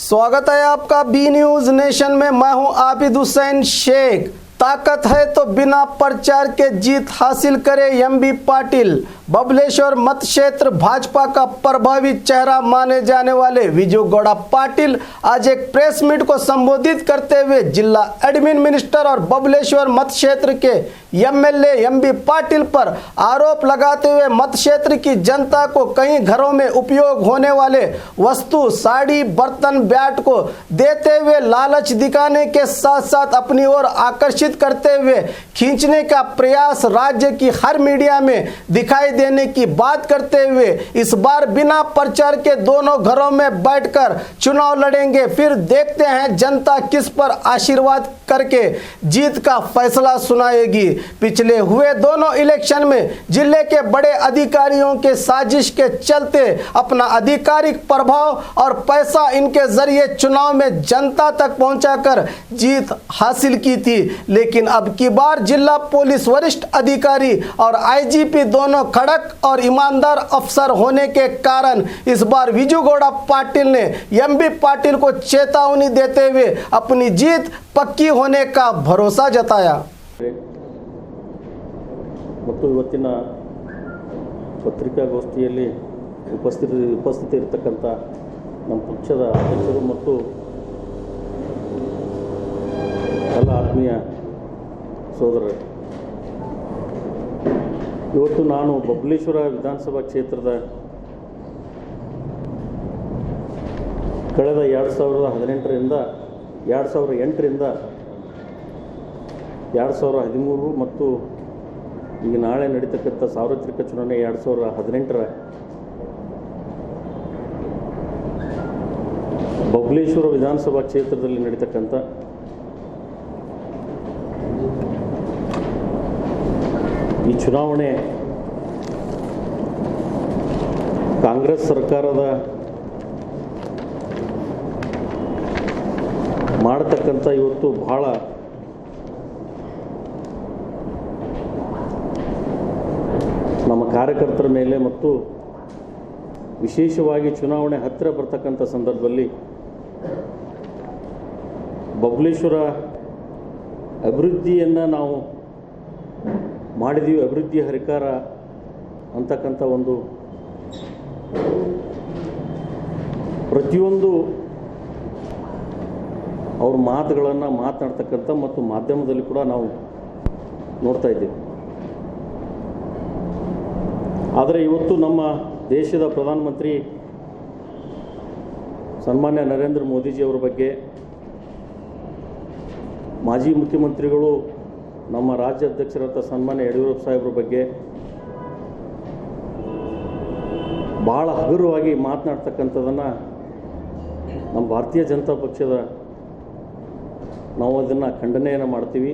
स्वागत है आपका बी न्यूज नेशन में। मैं हूं आबिद हुसैन शेख। ताकत है तो बिना प्रचार के जीत हासिल करे एमबी पाटिल। बबलेश्वर मत क्षेत्र भाजपा का प्रभावी चेहरा माने जाने वाले विजू गौड़ा पाटिल आज एक प्रेस मीट को संबोधित करते हुए जिला एडमिन मिनिस्टर और बबलेश्वर मत क्षेत्र के एमएलए एमबी पाटिल पर आरोप लगाते हुए मत क्षेत्र की जनता को कई घरों में उपयोग होने वाले वस्तु साड़ी बर्तन बैट को देते हुए लालच दिखाने के साथ साथ अपनी ओर आकर्षित करते हुए खींचने का प्रयास राज्य की हर मीडिया में दिखाई देने की बात करते हुए इस बार बिना प्रचार के दोनों घरों में बैठकर चुनाव लड़ेंगे। फिर देखते हैं जनता किस पर आशीर्वाद करके जीत का फैसला सुनाएगी। पिछले हुए दोनों इलेक्शन में जिले के बड़े अधिकारियों के साजिश के चलते अपना आधिकारिक प्रभाव और पैसा इनके जरिए चुनाव में जनता तक पहुंचाकर जीत हासिल की थी, लेकिन अब की बार जिला पुलिस वरिष्ठ अधिकारी और आईजीपी दोनों खड़क और ईमानदार अफसर होने के कारण इस बार विजू गौड़ा पाटिल ने एमबी पाटिल को चेतावनी देते हुए अपनी जीत पक्की होने का भरोसा जताया। ಮತ್ತು ಇವತ್ತಿನ ಪತ್ರಿಕಾಗೋಷ್ಠಿಯಲ್ಲಿ ಉಪಸ್ಥಿತರಿರತಕ್ಕಂಥ ನಮ್ಮ ಪಕ್ಷದ ಅಧ್ಯಕ್ಷರು ಮತ್ತು ಎಲ್ಲ ಆತ್ಮೀಯ ಸೋದರರು, ಇವತ್ತು ನಾನು ಬಬಲೇಶ್ವರ ವಿಧಾನಸಭಾ ಕ್ಷೇತ್ರದ ಕಳೆದ 2018ರಿಂದ 2008ರಿಂದ 2013 ಮತ್ತು ಈಗ ನಾಳೆ ನಡೀತಕ್ಕಂಥ ಸಾರ್ವತ್ರಿಕ ಚುನಾವಣೆ 2018ರ ಬಬಲೇಶ್ವರ ವಿಧಾನಸಭಾ ಕ್ಷೇತ್ರದಲ್ಲಿ ನಡೀತಕ್ಕಂಥ ಈ ಚುನಾವಣೆ ಕಾಂಗ್ರೆಸ್ ಸರ್ಕಾರದ ಮಾಡತಕ್ಕಂಥ ಇವತ್ತು ಬಹಳ ನಮ್ಮ ಕಾರ್ಯಕರ್ತರ ಮೇಲೆ ಮತ್ತು ವಿಶೇಷವಾಗಿ ಚುನಾವಣೆ ಹತ್ತಿರ ಬರ್ತಕ್ಕಂಥ ಸಂದರ್ಭದಲ್ಲಿ ಬಬಲೇಶ್ವರ ಅಭಿವೃದ್ಧಿಯನ್ನು ನಾವು ಮಾಡಿದ್ದೀವಿ, ಅಭಿವೃದ್ಧಿ ಹರಿಕಾರ ಅಂತಕ್ಕಂಥ ಒಂದು ಪ್ರತಿಯೊಂದು ಅವ್ರ ಮಾತುಗಳನ್ನು ಮಾತನಾಡ್ತಕ್ಕಂಥ ಮತ್ತು ಮಾಧ್ಯಮದಲ್ಲಿ ಕೂಡ ನಾವು ನೋಡ್ತಾ ಇದ್ದೀವಿ. ಆದರೆ ಇವತ್ತು ನಮ್ಮ ದೇಶದ ಪ್ರಧಾನಮಂತ್ರಿ ಸನ್ಮಾನ್ಯ ನರೇಂದ್ರ ಮೋದಿಜಿಯವರ ಬಗ್ಗೆ, ಮಾಜಿ ಮುಖ್ಯಮಂತ್ರಿಗಳು ನಮ್ಮ ರಾಜ್ಯ ಅಧ್ಯಕ್ಷರಾದ ಸನ್ಮಾನ್ಯ ಯಡಿಯೂರಪ್ಪ ಸಾಹೇಬ್ರ ಬಗ್ಗೆ ಭಾಳ ಹಗುರವಾಗಿ ಮಾತನಾಡ್ತಕ್ಕಂಥದ್ದನ್ನು ನಮ್ಮ ಭಾರತೀಯ ಜನತಾ ಪಕ್ಷದ ನಾವು ಅದನ್ನು ಖಂಡನೆಯನ್ನು ಮಾಡ್ತೀವಿ.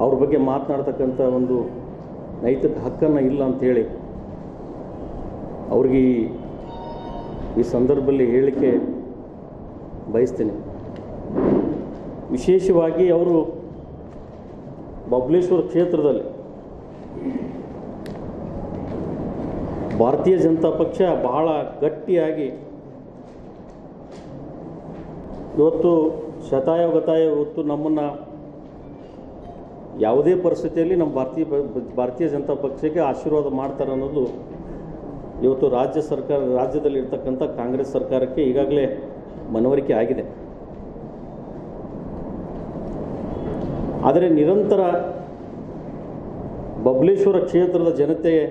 ಅವ್ರ ಬಗ್ಗೆ ಮಾತನಾಡ್ತಕ್ಕಂಥ ಒಂದು ನೈತಿಕ ಹಕ್ಕನ್ನು ಇಲ್ಲ ಅಂಥೇಳಿ ಅವ್ರಿಗೆ ಈ ಸಂದರ್ಭದಲ್ಲಿ ಹೇಳಲಿಕ್ಕೆ ಬಯಸ್ತೀನಿ. ವಿಶೇಷವಾಗಿ ಅವರು ಬಬಲೇಶ್ವರ ಕ್ಷೇತ್ರದಲ್ಲಿ ಭಾರತೀಯ ಜನತಾ ಪಕ್ಷ ಬಹಳ ಗಟ್ಟಿಯಾಗಿ ಇವತ್ತು ಶತಾಯಗತಾಯ ಇವತ್ತು ನಮ್ಮನ್ನು ಯಾವುದೇ ಪರಿಸ್ಥಿತಿಯಲ್ಲಿ ನಮ್ಮ ಭಾರತೀಯ ಜನತಾ ಪಕ್ಷಕ್ಕೆ ಆಶೀರ್ವಾದ ಮಾಡ್ತಾರೆ ಅನ್ನೋದು ಇವತ್ತು ರಾಜ್ಯದಲ್ಲಿ ಇರ್ತಕ್ಕಂಥ ಕಾಂಗ್ರೆಸ್ ಸರ್ಕಾರಕ್ಕೆ ಈಗಾಗಲೇ ಮನವರಿಕೆ ಆಗಿದೆ. ಆದರೆ ನಿರಂತರ ಬಬಲೇಶ್ವರ ಕ್ಷೇತ್ರದ ಜನತೆಗೆ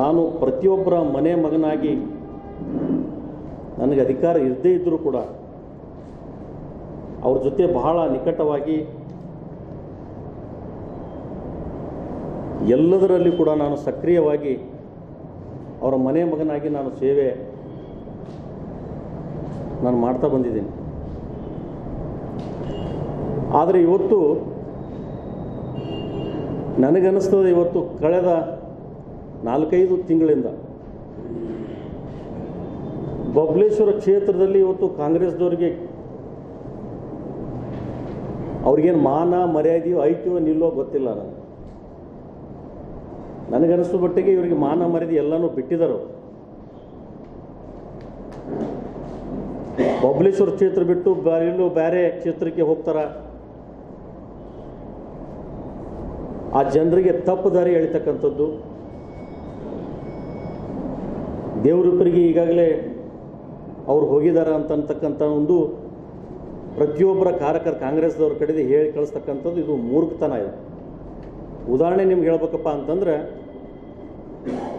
ನಾನು ಪ್ರತಿಯೊಬ್ಬರ ಮನೆ ಮಗನಾಗಿ ನನಗೆ ಅಧಿಕಾರ ಇರದೇ ಇದ್ದರೂ ಕೂಡ ಅವ್ರ ಜೊತೆ ಬಹಳ ನಿಕಟವಾಗಿ ಎಲ್ಲದರಲ್ಲಿ ಕೂಡ ನಾನು ಸಕ್ರಿಯವಾಗಿ ಅವರ ಮನೆ ಮಗನಾಗಿ ನಾನು ಸೇವೆ ಮಾಡ್ತಾ ಬಂದಿದ್ದೀನಿ. ಆದರೆ ಇವತ್ತು ನನಗನ್ನಿಸ್ತದೆ, ಇವತ್ತು ಕಳೆದ 4-5 ತಿಂಗಳಿಂದ ಬಬಲೇಶ್ವರ ಕ್ಷೇತ್ರದಲ್ಲಿ ಇವತ್ತು ಕಾಂಗ್ರೆಸ್ದವರಿಗೆ ಅವ್ರಿಗೇನು ಮಾನ ಮರ್ಯಾದೆಯೋ ಐತಿಯೋ ನಿಲ್ಲೋ ಗೊತ್ತಿಲ್ಲ. ನನಗನ್ನಿಸೋ ಮಟ್ಟಿಗೆ ಇವರಿಗೆ ಮಾನ ಮರ್ಯಾದೆ ಎಲ್ಲನೂ ಬಿಟ್ಟಿದ್ದಾರೆ. ಬಬಲೇಶ್ವರ ಕ್ಷೇತ್ರ ಬಿಟ್ಟು ಎಲ್ಲೂ ಬೇರೆ ಕ್ಷೇತ್ರಕ್ಕೆ ಹೋಗ್ತಾರ, ಆ ಜನರಿಗೆ ತಪ್ಪು ದಾರಿ ಎಳಿತಕ್ಕಂಥದ್ದು. ದೇವರಿಬ್ಬರಿಗೆ ಈಗಾಗಲೇ ಅವ್ರು ಹೋಗಿದ್ದಾರೆ ಅಂತಕ್ಕಂಥ ಒಂದು ಪ್ರತಿಯೊಬ್ಬರ ಕಾರ್ಯಕರ್ತ ಕಾಂಗ್ರೆಸ್ದವ್ರ ಕಡೆದು ಹೇಳಿ ಕಳಿಸ್ತಕ್ಕಂಥದ್ದು ಇದು ಮೂರ್ಖತನ. ಇದೆ ಉದಾಹರಣೆ ನಿಮ್ಗೆ ಹೇಳ್ಬೇಕಪ್ಪ ಅಂತಂದರೆ,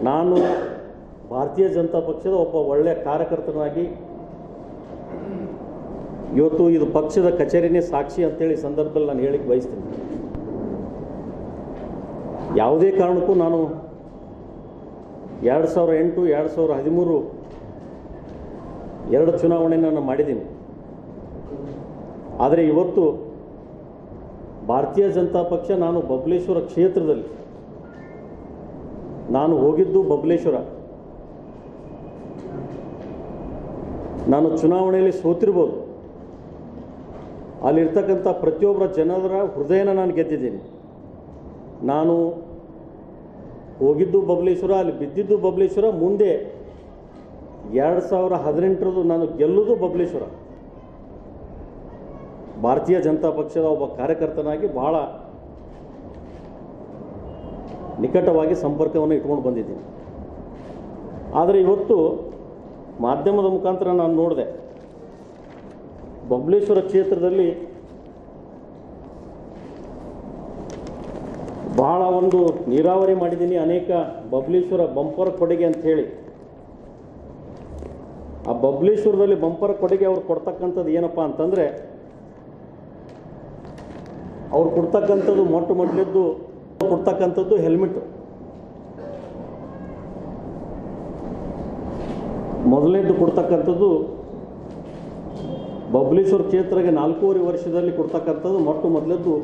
ನಾನು ಭಾರತೀಯ ಜನತಾ ಪಕ್ಷದ ಒಬ್ಬ ಒಳ್ಳೆಯ ಕಾರ್ಯಕರ್ತನಾಗಿ ಇವತ್ತು ಇದು ಪಕ್ಷದ ಕಚೇರಿನೇ ಸಾಕ್ಷಿ ಅಂತೇಳಿ ಸಂದರ್ಭದಲ್ಲಿ ನಾನು ಹೇಳಿಕ್ಕೆ ಬಯಸ್ತೀನಿ. ಯಾವುದೇ ಕಾರಣಕ್ಕೂ ನಾನು 2008, 2013 2 ಚುನಾವಣೆಯನ್ನು ಮಾಡಿದ್ದೀನಿ. ಆದರೆ ಇವತ್ತು ಭಾರತೀಯ ಜನತಾ ಪಕ್ಷ, ನಾನು ಬಬಲೇಶ್ವರ ಕ್ಷೇತ್ರದಲ್ಲಿ ನಾನು ಹೋಗಿದ್ದು ಬಬಲೇಶ್ವರ, ನಾನು ಚುನಾವಣೆಯಲ್ಲಿ ಸೋತಿರ್ಬೋದು, ಅಲ್ಲಿರ್ತಕ್ಕಂಥ ಪ್ರತಿಯೊಬ್ಬರ ಜನರ ಹೃದಯನ ನಾನು ಗೆದ್ದಿದ್ದೀನಿ. ನಾನು ಹೋಗಿದ್ದು ಬಬಲೇಶ್ವರ, ಅಲ್ಲಿ ಬಿದ್ದಿದ್ದು ಬಬಲೇಶ್ವರ, ಮುಂದೆ 2018 ನಾನು ಗೆಲ್ಲುವುದು ಬಬಲೇಶ್ವರ. ಭಾರತೀಯ ಜನತಾ ಪಕ್ಷದ ಒಬ್ಬ ಕಾರ್ಯಕರ್ತನಾಗಿ ಬಹಳ ನಿಕಟವಾಗಿ ಸಂಪರ್ಕವನ್ನು ಇಟ್ಕೊಂಡು ಬಂದಿದ್ದೀನಿ. ಆದರೆ ಇವತ್ತು ಮಾಧ್ಯಮದ ಮುಖಾಂತರ ನಾನು ನೋಡಿದೆ, ಬಬಲೇಶ್ವರ ಕ್ಷೇತ್ರದಲ್ಲಿ ಬಹಳ ಒಂದು ನೀರಾವರಿ ಮಾಡಿದ್ದೀನಿ, ಅನೇಕ ಬಬಲೇಶ್ವರ ಬಂಪರ್ ಕೊಡುಗೆ ಅಂತ ಹೇಳಿ. ಆ ಬಬಲೇಶ್ವರದಲ್ಲಿ ಬಂಪರ್ ಕೊಡುಗೆ ಅವ್ರು ಕೊಡ್ತಕ್ಕಂಥದ್ದು ಏನಪ್ಪ ಅಂತಂದರೆ, ಅವ್ರು ಕೊಡ್ತಕ್ಕಂಥದ್ದು ಮೊದಲಿದ್ದು ಕೊಡ್ತಕ್ಕಂಥದ್ದು ಹೆಲ್ಮೆಟ್. ಮೊದಲನೇದ್ದು ಕೊಡ್ತಕ್ಕಂಥದ್ದು ಬಬಲೇಶ್ವರ ಕ್ಷೇತ್ರಕ್ಕೆ 4.5 ವರ್ಷದಲ್ಲಿ ಕೊಡ್ತಕ್ಕಂಥದ್ದು ಮೊದಲದ್ದು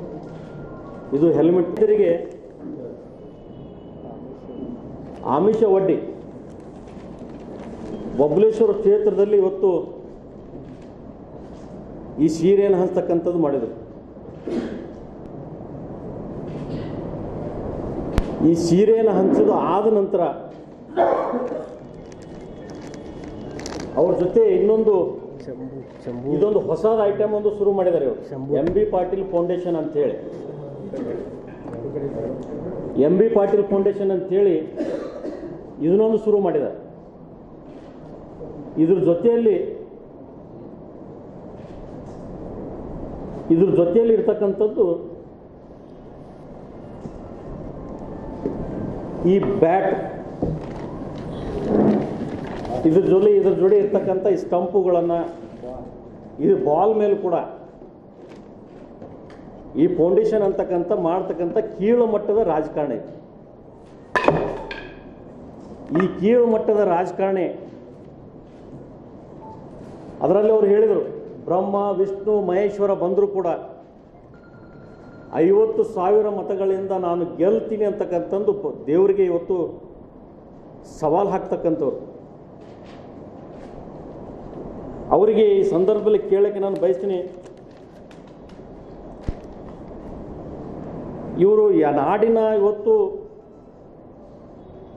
ಇದು ಹೆಲ್ಮೆಟ್ರಿಗೆ ಆಮಿಷ ಒಡ್ಡಿ ಬಬಲೇಶ್ವರ ಕ್ಷೇತ್ರದಲ್ಲಿ ಇವತ್ತು ಈ ಸೀರೆಯನ್ನು ಹಂಚತಕ್ಕಂಥದ್ದು ಮಾಡಿದರು. ಈ ಸೀರೆಯನ್ನು ಹಂಚೋದು ಆದ ನಂತರ ಅವ್ರ ಜೊತೆ ಇದೊಂದು ಹೊಸದ ಐಟಮ್ ಒಂದು ಶುರು ಮಾಡಿದ್ದಾರೆ ಇವರು, MB ಪಾಟೀಲ್ ಫೌಂಡೇಶನ್ ಅಂತೇಳಿ. MB ಪಾಟೀಲ್ ಫೌಂಡೇಶನ್ ಅಂತೇಳಿ ಇದನ್ನೊಂದು ಶುರು ಮಾಡಿದ್ದಾರೆ. ಇದ್ರ ಜೊತೆಯಲ್ಲಿ ಇರ್ತಕ್ಕಂಥದ್ದು ಈ ಬ್ಯಾಟ್, ಇದ್ರ ಜೊತೆ ಇರ್ತಕ್ಕಂಥ ಈ ಸ್ಟಂಪುಗಳನ್ನು, ಇದು ಬಾಲ್ ಮೇಲೆ ಕೂಡ ಈ ಫೌಂಡೇಶನ್ ಅಂತಕ್ಕಂಥ ಮಾಡ್ತಕ್ಕಂಥ ಕೀಳು ಮಟ್ಟದ ರಾಜಕಾರಣಿ. ಈ ಕೀಳು ಮಟ್ಟದ ರಾಜಕಾರಣಿ ಅದರಲ್ಲಿ ಅವ್ರು ಹೇಳಿದರು, ಬ್ರಹ್ಮ ವಿಷ್ಣು ಮಹೇಶ್ವರ ಬಂದರೂ ಕೂಡ 50,000 ಮತಗಳಿಂದ ನಾನು ಗೆಲ್ತೀನಿ ಅಂತಕ್ಕಂಥದ್ದು ದೇವರಿಗೆ ಇವತ್ತು ಸವಾಲು ಹಾಕ್ತಕ್ಕಂಥವ್ರು. ಅವರಿಗೆ ಈ ಸಂದರ್ಭದಲ್ಲಿ ಕೇಳಕ್ಕೆ ನಾನು ಬಯಸ್ತೀನಿ, ಇವರು ನಾಡಿನ ಇವತ್ತು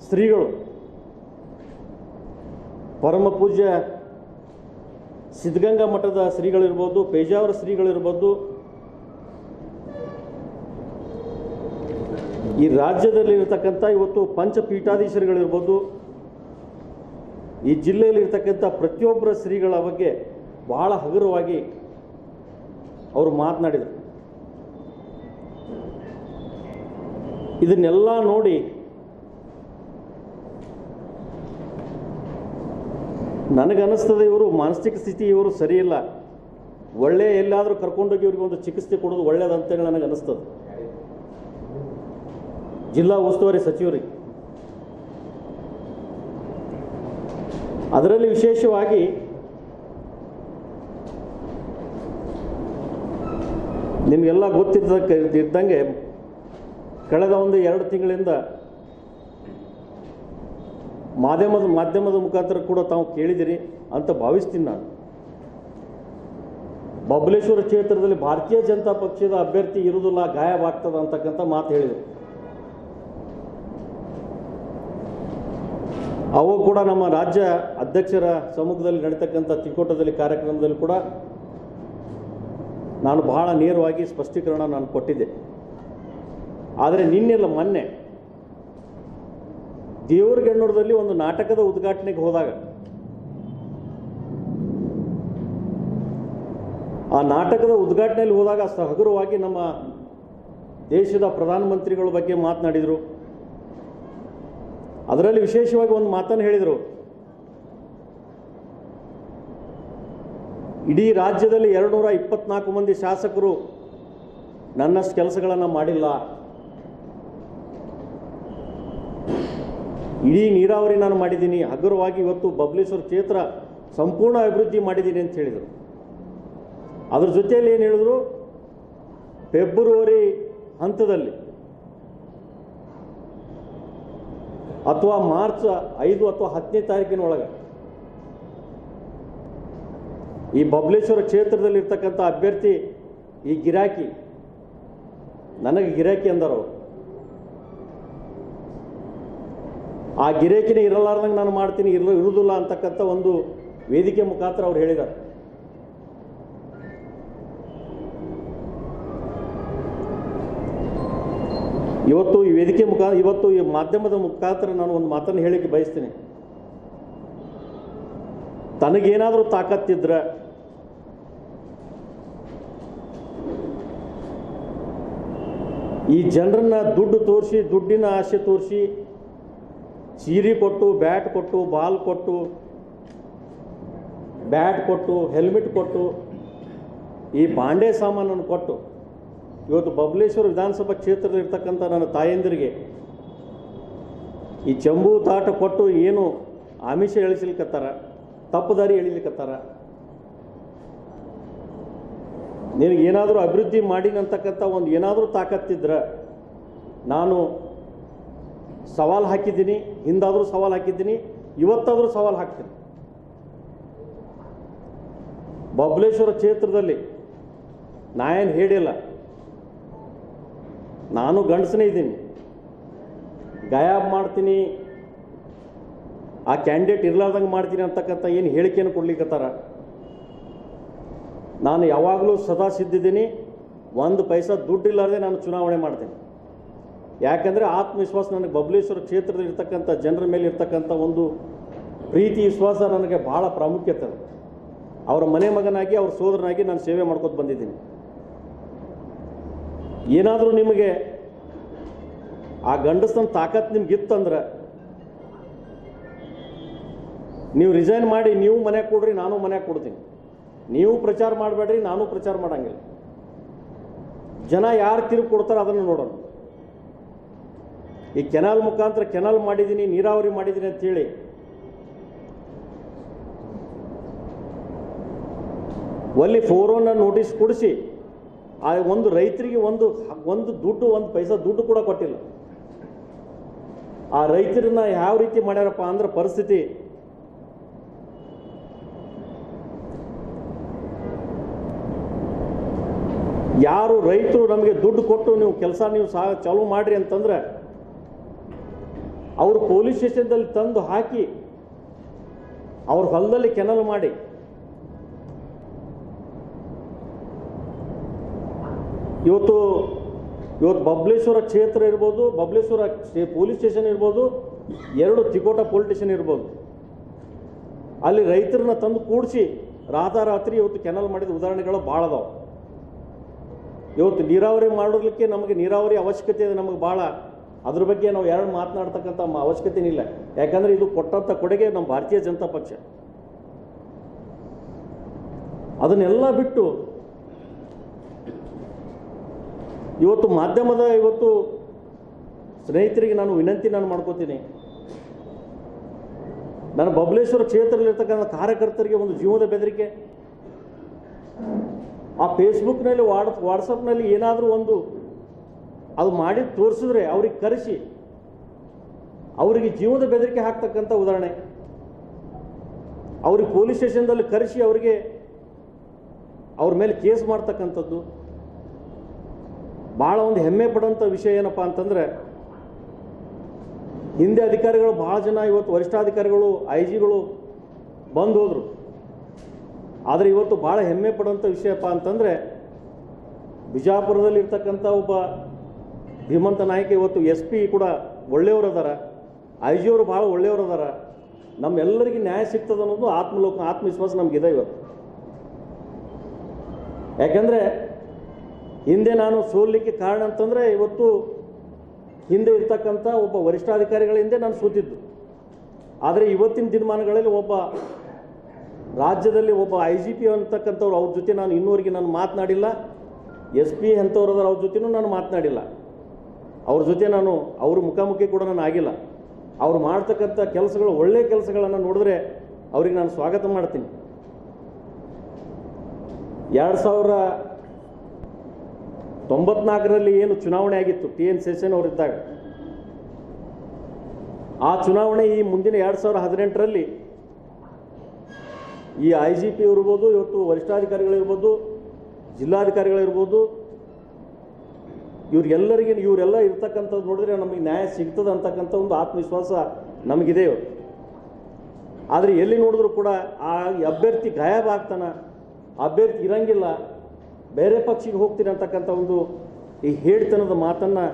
ಶ್ರೀಗಳು, ಪರಮ ಪೂಜ್ಯ ಸಿದ್ಧಗಂಗಾ ಮಠದ ಶ್ರೀಗಳಿರ್ಬೋದು, ಪೇಜಾವರ ಶ್ರೀಗಳಿರ್ಬೋದು, ಈ ರಾಜ್ಯದಲ್ಲಿ ಇರತಕ್ಕಂಥ ಇವತ್ತು ಪಂಚಪೀಠಾಧೀಶರುಗಳಿರ್ಬೋದು, ಈ ಜಿಲ್ಲೆಯಲ್ಲಿ ಇರ್ತಕ್ಕಂಥ ಪ್ರತಿಯೊಬ್ಬರ ಶ್ರೀಗಳ ಬಗ್ಗೆ ಬಹಳ ಹಗುರವಾಗಿ ಅವರು ಮಾತನಾಡಿದರು. ಇದನ್ನೆಲ್ಲ ನೋಡಿ ನನಗನ್ನಿಸ್ತದೆ, ಇವರು ಮಾನಸಿಕ ಸ್ಥಿತಿ ಇವರು ಸರಿಯಿಲ್ಲ, ಒಳ್ಳೆ ಎಲ್ಲಾದರೂ ಕರ್ಕೊಂಡೋಗಿ ಇವ್ರಿಗೆ ಒಂದು ಚಿಕಿತ್ಸೆ ಕೊಡೋದು ಒಳ್ಳೆಯದಂತೇಳಿ ನನಗೆ ಅನ್ನಿಸ್ತದೆ. ಜಿಲ್ಲಾ ಉಸ್ತುವಾರಿ ಸಚಿವರಿಗೆ ಅದರಲ್ಲಿ ವಿಶೇಷವಾಗಿ ನಿಮಗೆಲ್ಲ ಗೊತ್ತಿದ್ದಂಗೆ ಕಳೆದ ಒಂದು 2 ತಿಂಗಳಿಂದ ಮಾಧ್ಯಮದ ಮುಖಾಂತರ ಕೂಡ ತಾವು ಕೇಳಿದಿರಿ ಅಂತ ಭಾವಿಸ್ತೀನಿ. ನಾನು ಬಬಲೇಶ್ವರ ಕ್ಷೇತ್ರದಲ್ಲಿ ಭಾರತೀಯ ಜನತಾ ಪಕ್ಷದ ಅಭ್ಯರ್ಥಿ ಇರುವುದಿಲ್ಲ, ಗಾಯವಾಗ್ತದ ಅಂತಕ್ಕಂಥ ಮಾತು ಹೇಳಿದರು. ಅವು ಕೂಡ ನಮ್ಮ ರಾಜ್ಯ ಅಧ್ಯಕ್ಷರ ಸಮ್ಮುಖದಲ್ಲಿ ನಡೀತಕ್ಕಂಥ ತಿಕೋಟದಲ್ಲಿ ಕಾರ್ಯಕ್ರಮದಲ್ಲಿ ಕೂಡ ನಾನು ಬಹಳ ನೇರವಾಗಿ ಸ್ಪಷ್ಟೀಕರಣ ನಾನು ಕೊಟ್ಟಿದ್ದೆ. ಆದರೆ ನಿನ್ನೆಲ್ಲ ಮೊನ್ನೆ ದೇವರಗೆಣ್ಣೂರದಲ್ಲಿ ಒಂದು ನಾಟಕದ ಉದ್ಘಾಟನೆಗೆ ಹೋದಾಗ ಆ ನಾಟಕದ ಉದ್ಘಾಟನೆಯಲ್ಲಿ ಹೋದಾಗ ಹಗುರವಾಗಿ ನಮ್ಮ ದೇಶದ ಪ್ರಧಾನಮಂತ್ರಿಗಳ ಬಗ್ಗೆ ಮಾತನಾಡಿದರು. ಅದರಲ್ಲಿ ವಿಶೇಷವಾಗಿ ಒಂದು ಮಾತನ್ನು ಹೇಳಿದರು. ಇಡೀ ರಾಜ್ಯದಲ್ಲಿ 224 ಮಂದಿ ಶಾಸಕರು ನನ್ನಷ್ಟು ಕೆಲಸಗಳನ್ನು ಮಾಡಿಲ್ಲ, ಇಡೀ ನೀರಾವರಿ ನಾನು ಮಾಡಿದ್ದೀನಿ, ಹಗುರವಾಗಿ ಇವತ್ತು ಬಬಲೇಶ್ವರ ಕ್ಷೇತ್ರ ಸಂಪೂರ್ಣ ಅಭಿವೃದ್ಧಿ ಮಾಡಿದ್ದೀನಿ ಅಂತ ಹೇಳಿದರು. ಅದ್ರ ಜೊತೆಯಲ್ಲಿ ಏನು ಹೇಳಿದ್ರು, ಫೆಬ್ರವರಿ ಹಂತದಲ್ಲಿ ಅಥವಾ ಮಾರ್ಚ್ 5 ಅಥವಾ 10ನೇ ತಾರೀಕಿನ ಒಳಗೆ ಈ ಬಬಲೇಶ್ವರ ಕ್ಷೇತ್ರದಲ್ಲಿ ಇರ್ತಕ್ಕಂಥ ಅಭ್ಯರ್ಥಿ ಈ ಗಿರಾಕಿ ನನಗೆ ಗಿರಾಕಿ ಅಂದರು. ಆ ಗಿರಾಕಿನೇ ಇರಲಾರ್ದಂಗೆ ನಾನು ಮಾಡ್ತೀನಿ, ಇರುವುದಿಲ್ಲ ಅಂತಕ್ಕಂಥ ಒಂದು ವೇದಿಕೆ ಮುಖಾಂತರ ಅವ್ರು ಹೇಳಿದ್ದಾರೆ. ಇವತ್ತು ಈ ವೇದಿಕೆ ಇವತ್ತು ಈ ಮಾಧ್ಯಮದ ಮುಖಾಂತರ ನಾನು ಒಂದು ಮಾತನ್ನು ಹೇಳಿಕ್ಕೆ ಬಯಸ್ತೀನಿ. ತನಗೇನಾದರೂ ತಾಕತ್ತಿದ್ರೆ ಈ ಜನರನ್ನ ದುಡ್ಡು ತೋರಿಸಿ, ದುಡ್ಡಿನ ಆಸೆ ತೋರಿಸಿ, ಸೀರೆ ಕೊಟ್ಟು, ಬ್ಯಾಟ್ ಕೊಟ್ಟು, ಬಾಲ್ ಕೊಟ್ಟು, ಬ್ಯಾಟ್ ಕೊಟ್ಟು, ಹೆಲ್ಮೆಟ್ ಕೊಟ್ಟು, ಈ ಬಾಂಡೆ ಸಾಮಾನನ್ನು ಕೊಟ್ಟು ಇವತ್ತು ಬಬಲೇಶ್ವರ ವಿಧಾನಸಭಾ ಕ್ಷೇತ್ರದಲ್ಲಿ ಇರ್ತಕ್ಕಂಥ ನನ್ನ ತಾಯಂದಿರಿಗೆ ಈ ಚಂಬು ತಾಟ ಕೊಟ್ಟು ಏನು ಆಮಿಷ ಎಳಿಸ್ಲಿಕ್ಕತ್ತಾರ, ತಪ್ಪು ದಾರಿ ಎಳಿಲಿಕ್ಕತ್ತಾರ. ನಿನಗೇನಾದರೂ ಅಭಿವೃದ್ಧಿ ಮಾಡಿನಂತಕ್ಕಂಥ ಒಂದು ಏನಾದರೂ ತಾಕತ್ತಿದ್ರೆ ನಾನು ಸವಾಲು ಹಾಕಿದ್ದೀನಿ, ಹಿಂದಾದರೂ ಸವಾಲು ಹಾಕಿದ್ದೀನಿ, ಇವತ್ತಾದರೂ ಸವಾಲು ಹಾಕ್ತೀನಿ. ಬಬಲೇಶ್ವರ ಕ್ಷೇತ್ರದಲ್ಲಿ ನಾ ಏನು ಹೇಳಿಲ್ಲ, ನಾನು ಗಂಡಸನೇ ಇದ್ದೀನಿ, ಗಾಯಬ್ ಮಾಡ್ತೀನಿ, ಆ ಕ್ಯಾಂಡಿಡೇಟ್ ಇರ್ಲಾರ್ದಂಗೆ ಮಾಡ್ತೀನಿ ಅಂತಕ್ಕಂಥ ಏನು ಹೇಳಿಕೆಯನ್ನು ಕೊಡ್ಲಿಕ್ಕತ್ತಾರ. ನಾನು ಯಾವಾಗಲೂ ಸದಾ ಸಿದ್ಧಿದ್ದೀನಿ, ಒಂದು ಪೈಸಾ ದುಡ್ಡು ಇಲ್ಲಾರ್ದೆ ನಾನು ಚುನಾವಣೆ ಮಾಡ್ತೀನಿ. ಯಾಕಂದರೆ ಆತ್ಮವಿಶ್ವಾಸ ನನಗೆ ಬಬಲೇಶ್ವರ ಕ್ಷೇತ್ರದಲ್ಲಿ ಇರ್ತಕ್ಕಂಥ ಜನರ ಮೇಲೆ ಇರ್ತಕ್ಕಂಥ ಒಂದು ಪ್ರೀತಿ ವಿಶ್ವಾಸ ನನಗೆ ಭಾಳ ಪ್ರಾಮುಖ್ಯತೆ ಇದೆ. ಅವರ ಮನೆ ಮಗನಾಗಿ, ಅವ್ರ ಸೋದರನಾಗಿ ನಾನು ಸೇವೆ ಮಾಡ್ಕೊತ ಬಂದಿದ್ದೀನಿ. ಏನಾದರೂ ನಿಮಗೆ ಆ ಗಂಡಸನ ತಾಕತ್ತು ನಿಮ್ಗಿತ್ತಂದ್ರೆ ನೀವು ರಿಸೈನ್ ಮಾಡಿ ನೀವು ಮನೆಗೆ ಕೊಡ್ರಿ, ನಾನು ಮನೆಗೆ ಕೊಡ್ತೀನಿ. ನೀವು ಪ್ರಚಾರ ಮಾಡಬೇಡ್ರಿ, ನಾನು ಪ್ರಚಾರ ಮಾಡಂಗಿಲ್ಲ. ಜನ ಯಾರು ತಿರುಗಿ ಕೊಡ್ತಾರೆ ಅದನ್ನು ನೋಡೋಣ. ಈ ಕೆನಾಲ್ ಮುಖಾಂತರ ಕೆನಾಲ್ ಮಾಡಿದ್ದೀನಿ, ನೀರಾವರಿ ಮಾಡಿದ್ದೀನಿ ಅಂತೇಳಿ ಒಲ್ಲಿ 401 ನೋಟಿಸ್ ಕೊಡಿಸಿ ಆ ಒಂದು ರೈತರಿಗೆ ಒಂದು ದುಡ್ಡು, ಒಂದು ಪೈಸಾ ದುಡ್ಡು ಕೂಡ ಕೊಟ್ಟಿಲ್ಲ. ಆ ರೈತರನ್ನ ಯಾವ ರೀತಿ ಮಾಡ್ಯಾರಪ್ಪ ಅಂದ್ರೆ ಪರಿಸ್ಥಿತಿ ಯಾರು ರೈತರು ನಮಗೆ ದುಡ್ಡು ಕೊಟ್ಟು ನೀವು ಕೆಲಸ ನೀವು ಚಾಲೂ ಮಾಡ್ರಿ ಅಂತಂದ್ರೆ ಅವರು ಪೊಲೀಸ್ ಸ್ಟೇಷನ್ದಲ್ಲಿ ತಂದು ಹಾಕಿ ಅವ್ರ ಹೊಲದಲ್ಲಿ ಕೆನಲ್ ಮಾಡಿ ಇವತ್ತು ಬಬಲೇಶ್ವರ ಕ್ಷೇತ್ರ ಇರ್ಬೋದು, ಬಬಲೇಶ್ವರ ಪೊಲೀಸ್ ಸ್ಟೇಷನ್ ಇರ್ಬೋದು, 2 ತಿಕೋಟ ಪೊಲೀಸ್ ಸ್ಟೇಷನ್ ಇರ್ಬೋದು, ಅಲ್ಲಿ ರೈತರನ್ನ ತಂದು ಕೂಡಿಸಿ ರಾತ್ರಿ ಇವತ್ತು ಕೆನಲ್ ಮಾಡಿದ ಉದಾಹರಣೆಗಳು ಭಾಳ ಅದಾವೆ. ಇವತ್ತು ನೀರಾವರಿ ಮಾಡೋದಕ್ಕೆ ನಮಗೆ ನೀರಾವರಿ ಅವಶ್ಯಕತೆ ಇದೆ, ನಮಗೆ ಭಾಳ. ಅದ್ರ ಬಗ್ಗೆ ನಾವು ಎರಡು ಮಾತನಾಡ್ತಕ್ಕಂಥ ಅವಶ್ಯಕತೆ ಇಲ್ಲ. ಯಾಕಂದರೆ ಇದು ಕೊಟ್ಟಂಥ ಕೊಡುಗೆ ನಮ್ಮ ಭಾರತೀಯ ಜನತಾ ಪಕ್ಷ. ಅದನ್ನೆಲ್ಲ ಬಿಟ್ಟು ಇವತ್ತು ಮಾಧ್ಯಮದ ಸ್ನೇಹಿತರಿಗೆ ನಾನು ವಿನಂತಿ ಮಾಡ್ಕೋತೀನಿ. ನಾನು ಬಬಲೇಶ್ವರ ಕ್ಷೇತ್ರದಲ್ಲಿರ್ತಕ್ಕಂಥ ಕಾರ್ಯಕರ್ತರಿಗೆ ಒಂದು ಜೀವದ ಬೆದರಿಕೆ, ಆ ಫೇಸ್ಬುಕ್ನಲ್ಲಿ ವಾಟ್ಸಪ್ನಲ್ಲಿ ಏನಾದರೂ ಅದು ಮಾಡಿ ತೋರಿಸಿದ್ರೆ ಅವ್ರಿಗೆ ಕರೆಸಿ ಅವರಿಗೆ ಜೀವದ ಬೆದರಿಕೆ ಹಾಕ್ತಕ್ಕಂಥ ಉದಾಹರಣೆ, ಅವ್ರಿಗೆ ಪೊಲೀಸ್ ಸ್ಟೇಷನ್ದಲ್ಲಿ ಕರೆಸಿ ಅವರಿಗೆ ಅವ್ರ ಮೇಲೆ ಕೇಸ್ ಮಾಡ್ತಕ್ಕಂಥದ್ದು ಭಾಳ ಒಂದು ಹೆಮ್ಮೆ ಪಡೋಂಥ ವಿಷಯ ಏನಪ್ಪ ಅಂತಂದರೆ ಹಿಂದೆ ಅಧಿಕಾರಿಗಳು ಭಾಳ ಜನ ಇವತ್ತು ವರಿಷ್ಠಾಧಿಕಾರಿಗಳು IG ಗಳು ಬಂದು ಹೋದರು. ಆದರೆ ಇವತ್ತು ಭಾಳ ಹೆಮ್ಮೆ ಪಡುವಂಥ ವಿಷಯಪ್ಪ ಅಂತಂದರೆ ಬಿಜಾಪುರದಲ್ಲಿ ಇರ್ತಕ್ಕಂಥ ಒಬ್ಬ ಧೀಮಂತ ನಾಯಕ ಇವತ್ತು SP ಕೂಡ ಒಳ್ಳೆಯವರು ಅದಾರ, IG ಅವರು ಭಾಳ ಒಳ್ಳೆಯವರು ಅದಾರ. ನಮ್ಮೆಲ್ಲರಿಗೆ ನ್ಯಾಯ ಸಿಗ್ತದೆ ಅನ್ನೋದು ಆತ್ಮವಿಶ್ವಾಸ ನಮಗಿದೆ ಇವತ್ತು. ಯಾಕಂದರೆ ಹಿಂದೆ ನಾನು ಸೋಲಿಕ್ಕೆ ಕಾರಣ ಅಂತಂದರೆ ಇವತ್ತು ಹಿಂದೆ ಇರ್ತಕ್ಕಂಥ ಒಬ್ಬ ವರಿಷ್ಠಾಧಿಕಾರಿಗಳ ಹಿಂದೆ ನಾನು ಸೋತಿದ್ದು. ಆದರೆ ಇವತ್ತಿನ ದಿನಮಾನಗಳಲ್ಲಿ ಒಬ್ಬ ರಾಜ್ಯದಲ್ಲಿ ಒಬ್ಬ IGP ಅಂತಕ್ಕಂಥವ್ರು ಅವ್ರ ಜೊತೆ ನಾನು ಇನ್ನೂವರೆಗೆ ನಾನು ಮಾತನಾಡಿಲ್ಲ. SP ಅಂಥವ್ರು ಅದಾರ ಅವ್ರ ಜೊತೆನೂ ನಾನು ಮಾತನಾಡಿಲ್ಲ. ಅವ್ರ ಜೊತೆ ನಾನು ಅವ್ರ ಮುಖಾಮುಖಿ ಕೂಡ ನಾನು ಆಗಿಲ್ಲ. ಅವ್ರು ಮಾಡ್ತಕ್ಕಂಥ ಕೆಲಸಗಳು ಒಳ್ಳೆಯ ಕೆಲಸಗಳನ್ನು ನೋಡಿದ್ರೆ ಅವ್ರಿಗೆ ನಾನು ಸ್ವಾಗತ ಮಾಡ್ತೀನಿ. 2094ರಲ್ಲಿ ಏನು ಚುನಾವಣೆ ಆಗಿತ್ತು TN ಸೇಷನ್ ಅವರಿದ್ದಾಗ, ಆ ಚುನಾವಣೆ ಈ ಮುಂದಿನ 2018ರಲ್ಲಿ ಈ IGP ಇರ್ಬೋದು, ಇವತ್ತು ವರಿಷ್ಠಾಧಿಕಾರಿಗಳಿರ್ಬೋದು, ಜಿಲ್ಲಾಧಿಕಾರಿಗಳಿರ್ಬೋದು, ಇವರೆಲ್ಲ ಇರ್ತಕ್ಕಂಥದ್ದು ನೋಡಿದ್ರೆ ನಮಗೆ ನ್ಯಾಯ ಸಿಗ್ತದೆ ಅಂತಕ್ಕಂಥ ಒಂದು ಆತ್ಮವಿಶ್ವಾಸ ನಮಗಿದೆ ಇವತ್ತು. ಆದರೆ ಎಲ್ಲಿ ನೋಡಿದ್ರು ಕೂಡ ಆ ಅಭ್ಯರ್ಥಿ ಗಾಯಬ ಆಗ್ತಾನೆ, ಅಭ್ಯರ್ಥಿ ಇರಂಗಿಲ್ಲ, ಬೇರೆ ಪಕ್ಷಿಗೆ ಹೋಗ್ತೀನಿ ಅಂತಕ್ಕಂಥ ಒಂದು ಈ ಹೇಳ್ತನದ ಮಾತನ್ನು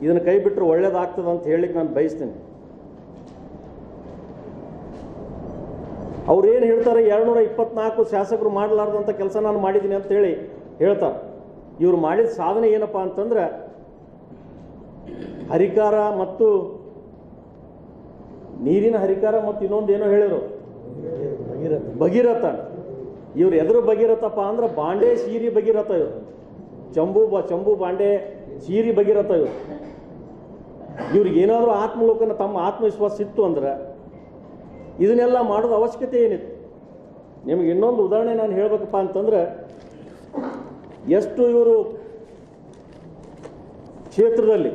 ಇದನ್ನು ಕೈ ಬಿಟ್ಟರೆ ಒಳ್ಳೇದಾಗ್ತದೆ ಅಂತ ಹೇಳಲಿಕ್ಕೆ ನಾನು ಬಯಸ್ತೇನೆ. ಅವ್ರು ಏನು ಹೇಳ್ತಾರೆ, 224 ಶಾಸಕರು ಮಾಡಲಾರ್ದಂಥ ಕೆಲಸ ನಾನು ಮಾಡಿದ್ದೀನಿ ಅಂತ ಹೇಳಿ ಹೇಳ್ತಾರೆ. ಇವರು ಮಾಡಿದ ಸಾಧನೆ ಏನಪ್ಪ ಅಂತಂದ್ರೆ ಹರಿಕಾರ ಮತ್ತು ನೀರಿನ ಹರಿಕಾರ ಮತ್ತು ಇನ್ನೊಂದೇನೋ ಹೇಳಿರು ಭಗೀರಥ. ಇವ್ರು ಎದುರು ಭಗೀರಥಪ್ಪ ಅಂದ್ರೆ ಬಾಂಡೆ ಸೀರಿ ಭಗೀರಥ. ಇವರು ಚಂಬು ಬಾಂಡೆ ಸೀರಿ ಭಗೀರಥ. ಇವ್ರಿಗೆ ಏನಾದರೂ ಆತ್ಮಲೋಕನ ತಮ್ಮ ಆತ್ಮವಿಶ್ವಾಸ ಇತ್ತು ಅಂದ್ರೆ ಇದನ್ನೆಲ್ಲ ಮಾಡೋದು ಅವಶ್ಯಕತೆ ಏನಿತ್ತು. ನಿಮಗೆ ಇನ್ನೊಂದು ಉದಾಹರಣೆ ನಾನು ಹೇಳಬೇಕಪ್ಪ ಅಂತಂದ್ರೆ, ಎಷ್ಟು ಇವರು ಕ್ಷೇತ್ರದಲ್ಲಿ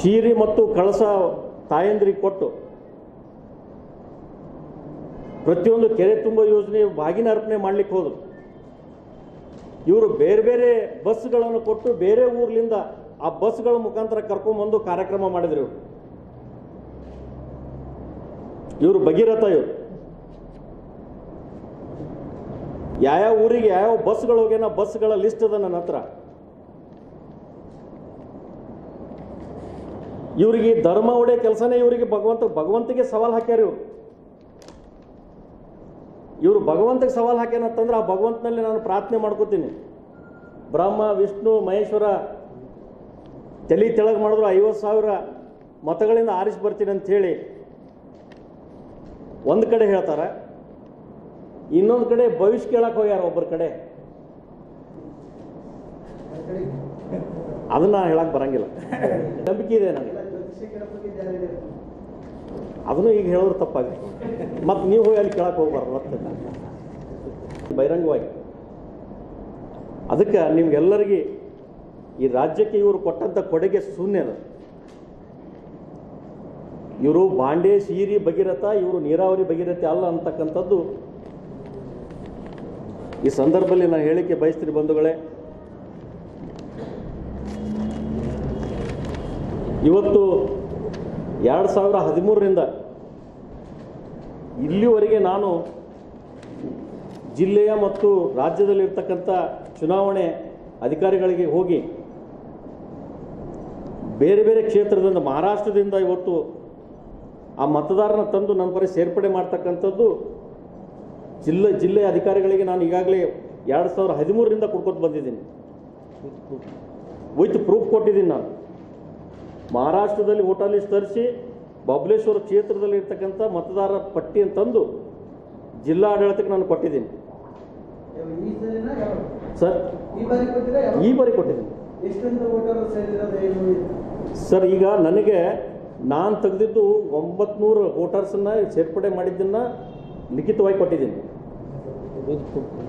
ಶೀರಿ ಮತ್ತು ಕಳಸ ತಾಯಂದ್ರಿಗೆ ಕೊಟ್ಟು ಪ್ರತಿಯೊಂದು ಕೆರೆ ತುಂಬ ಯೋಜನೆ ಬಾಗಿನ ಅರ್ಪಣೆ ಮಾಡಲಿಕ್ಕೆ ಹೋದರು. ಇವರು ಬೇರೆ ಬೇರೆ ಬಸ್ಗಳನ್ನು ಕೊಟ್ಟು ಬೇರೆ ಊರ್ಲಿಂದ ಆ ಬಸ್ಗಳ ಮುಖಾಂತರ ಕರ್ಕೊಂಡ್ಬಂದು ಕಾರ್ಯಕ್ರಮ ಮಾಡಿದ್ರು. ಇವರು ಭಗೀರಥ. ಇವರು ಯಾವ ಊರಿಗೆ ಯಾವ ಬಸ್ಗಳು ಹೋಗ್ಯಾನ ಬಸ್ಗಳ ಲಿಸ್ಟ್ ಅದ ನನ್ನ ಹತ್ರ. ಇವರಿಗೆ ಧರ್ಮ ಒಡೆ ಕೆಲಸನೇ ಇವರಿಗೆ ಭಗವಂತಗೆ ಸವಾಲು ಹಾಕ್ಯಾರ. ಇವರು ಭಗವಂತಗೆ ಸವಾಲು ಹಾಕ್ಯಾನಂತಂದ್ರೆ ಆ ಭಗವಂತನಲ್ಲಿ ನಾನು ಪ್ರಾರ್ಥನೆ ಮಾಡ್ಕೋತೀನಿ. ಬ್ರಹ್ಮ ವಿಷ್ಣು ಮಹೇಶ್ವರ ತಲೆ ತೆಳಗೆ ಮಾಡಿದ್ರು 50,000 ಮತಗಳಿಂದ ಆರಿಸಿ ಬರ್ತೀನಿ ಅಂತ ಹೇಳಿ ಒಂದು ಕಡೆ ಹೇಳ್ತಾರೆ, ಇನ್ನೊಂದು ಕಡೆ ಭವಿಷ್ಯ ಕೇಳಕ್ಕೆ ಹೋಗ್ಯಾರ ಒಬ್ಬರ ಕಡೆ. ಅದನ್ನ ಹೇಳಕ್ ಬರಂಗಿಲ್ಲ, ನಂಬಿಕೆ ಇದೆ ನನಗೆ. ಅದನ್ನು ಈಗ ಹೇಳಿದ್ರು ತಪ್ಪಾಗಿ ಮತ್ತೆ ನೀವು ಹೋಗಿ ಅಲ್ಲಿ ಕೇಳಕ್ಕೆ ಹೋಗ್ಬಾರ್ದು ಮತ್ತೆ ಬಹಿರಂಗವಾಗಿ. ಅದಕ್ಕೆ ನಿಮ್ಗೆಲ್ಲರಿಗೆ ಈ ರಾಜ್ಯಕ್ಕೆ ಇವರು ಕೊಟ್ಟಂಥ ಕೊಡುಗೆ ಶೂನ್ಯದ. ಇವರು ಬಾಂಡೆ ಸೀರಿ ಭಗೀರಥ, ಇವರು ನೀರಾವರಿ ಭಗೀರಥ ಅಲ್ಲ ಅಂತಕ್ಕಂಥದ್ದು ಈ ಸಂದರ್ಭದಲ್ಲಿ ನಾನು ಹೇಳಿಕೆ ಬಯಸ್ತೀನಿ ಬಂಧುಗಳೇ. ಇವತ್ತು 2013ರಿಂದ ಇಲ್ಲಿವರೆಗೆ ನಾನು ಜಿಲ್ಲೆಯ ಮತ್ತು ರಾಜ್ಯದಲ್ಲಿರ್ತಕ್ಕಂಥ ಚುನಾವಣೆ ಅಧಿಕಾರಿಗಳಿಗೆ ಹೋಗಿ ಬೇರೆ ಬೇರೆ ಕ್ಷೇತ್ರದಿಂದ ಮಹಾರಾಷ್ಟ್ರದಿಂದ ಇವತ್ತು ಆ ಮತದಾರನ ತಂದು ನನ್ನ ಪರ ಸೇರ್ಪಡೆ ಮಾಡ್ತಕ್ಕಂಥದ್ದು ಜಿಲ್ಲೆಯ ಅಧಿಕಾರಿಗಳಿಗೆ ನಾನು ಈಗಾಗಲೇ 2013ರಿಂದ ಕೊಡ್ಕೊತ ಬಂದಿದ್ದೀನಿ. ವಿತ್ ಪ್ರೂಫ್ ಕೊಟ್ಟಿದ್ದೀನಿ. ನಾನು ಮಹಾರಾಷ್ಟ್ರದಲ್ಲಿ ವೋಟರ್ ಲಿಸ್ಟ್ ತರಿಸಿ ಬಬಲೇಶ್ವರ ಕ್ಷೇತ್ರದಲ್ಲಿ ಇರ್ತಕ್ಕಂಥ ಮತದಾರರ ಪಟ್ಟಿ ಅಂತಂದು ಜಿಲ್ಲಾ ಆಡಳಿತಕ್ಕೆ ನಾನು ಕೊಟ್ಟಿದ್ದೀನಿ ಸರ್. ಈ ಬಾರಿ ಕೊಟ್ಟಿದ್ದೀನಿ ಸರ್. ಈಗ ನನಗೆ ನಾನು ತೆಗೆದಿದ್ದು 900 ವೋಟರ್ಸನ್ನು ಸೇರ್ಪಡೆ ಮಾಡಿದ್ದನ್ನು ಲಿಖಿತವಾಗಿ ಕೊಟ್ಟಿದ್ದೀನಿ,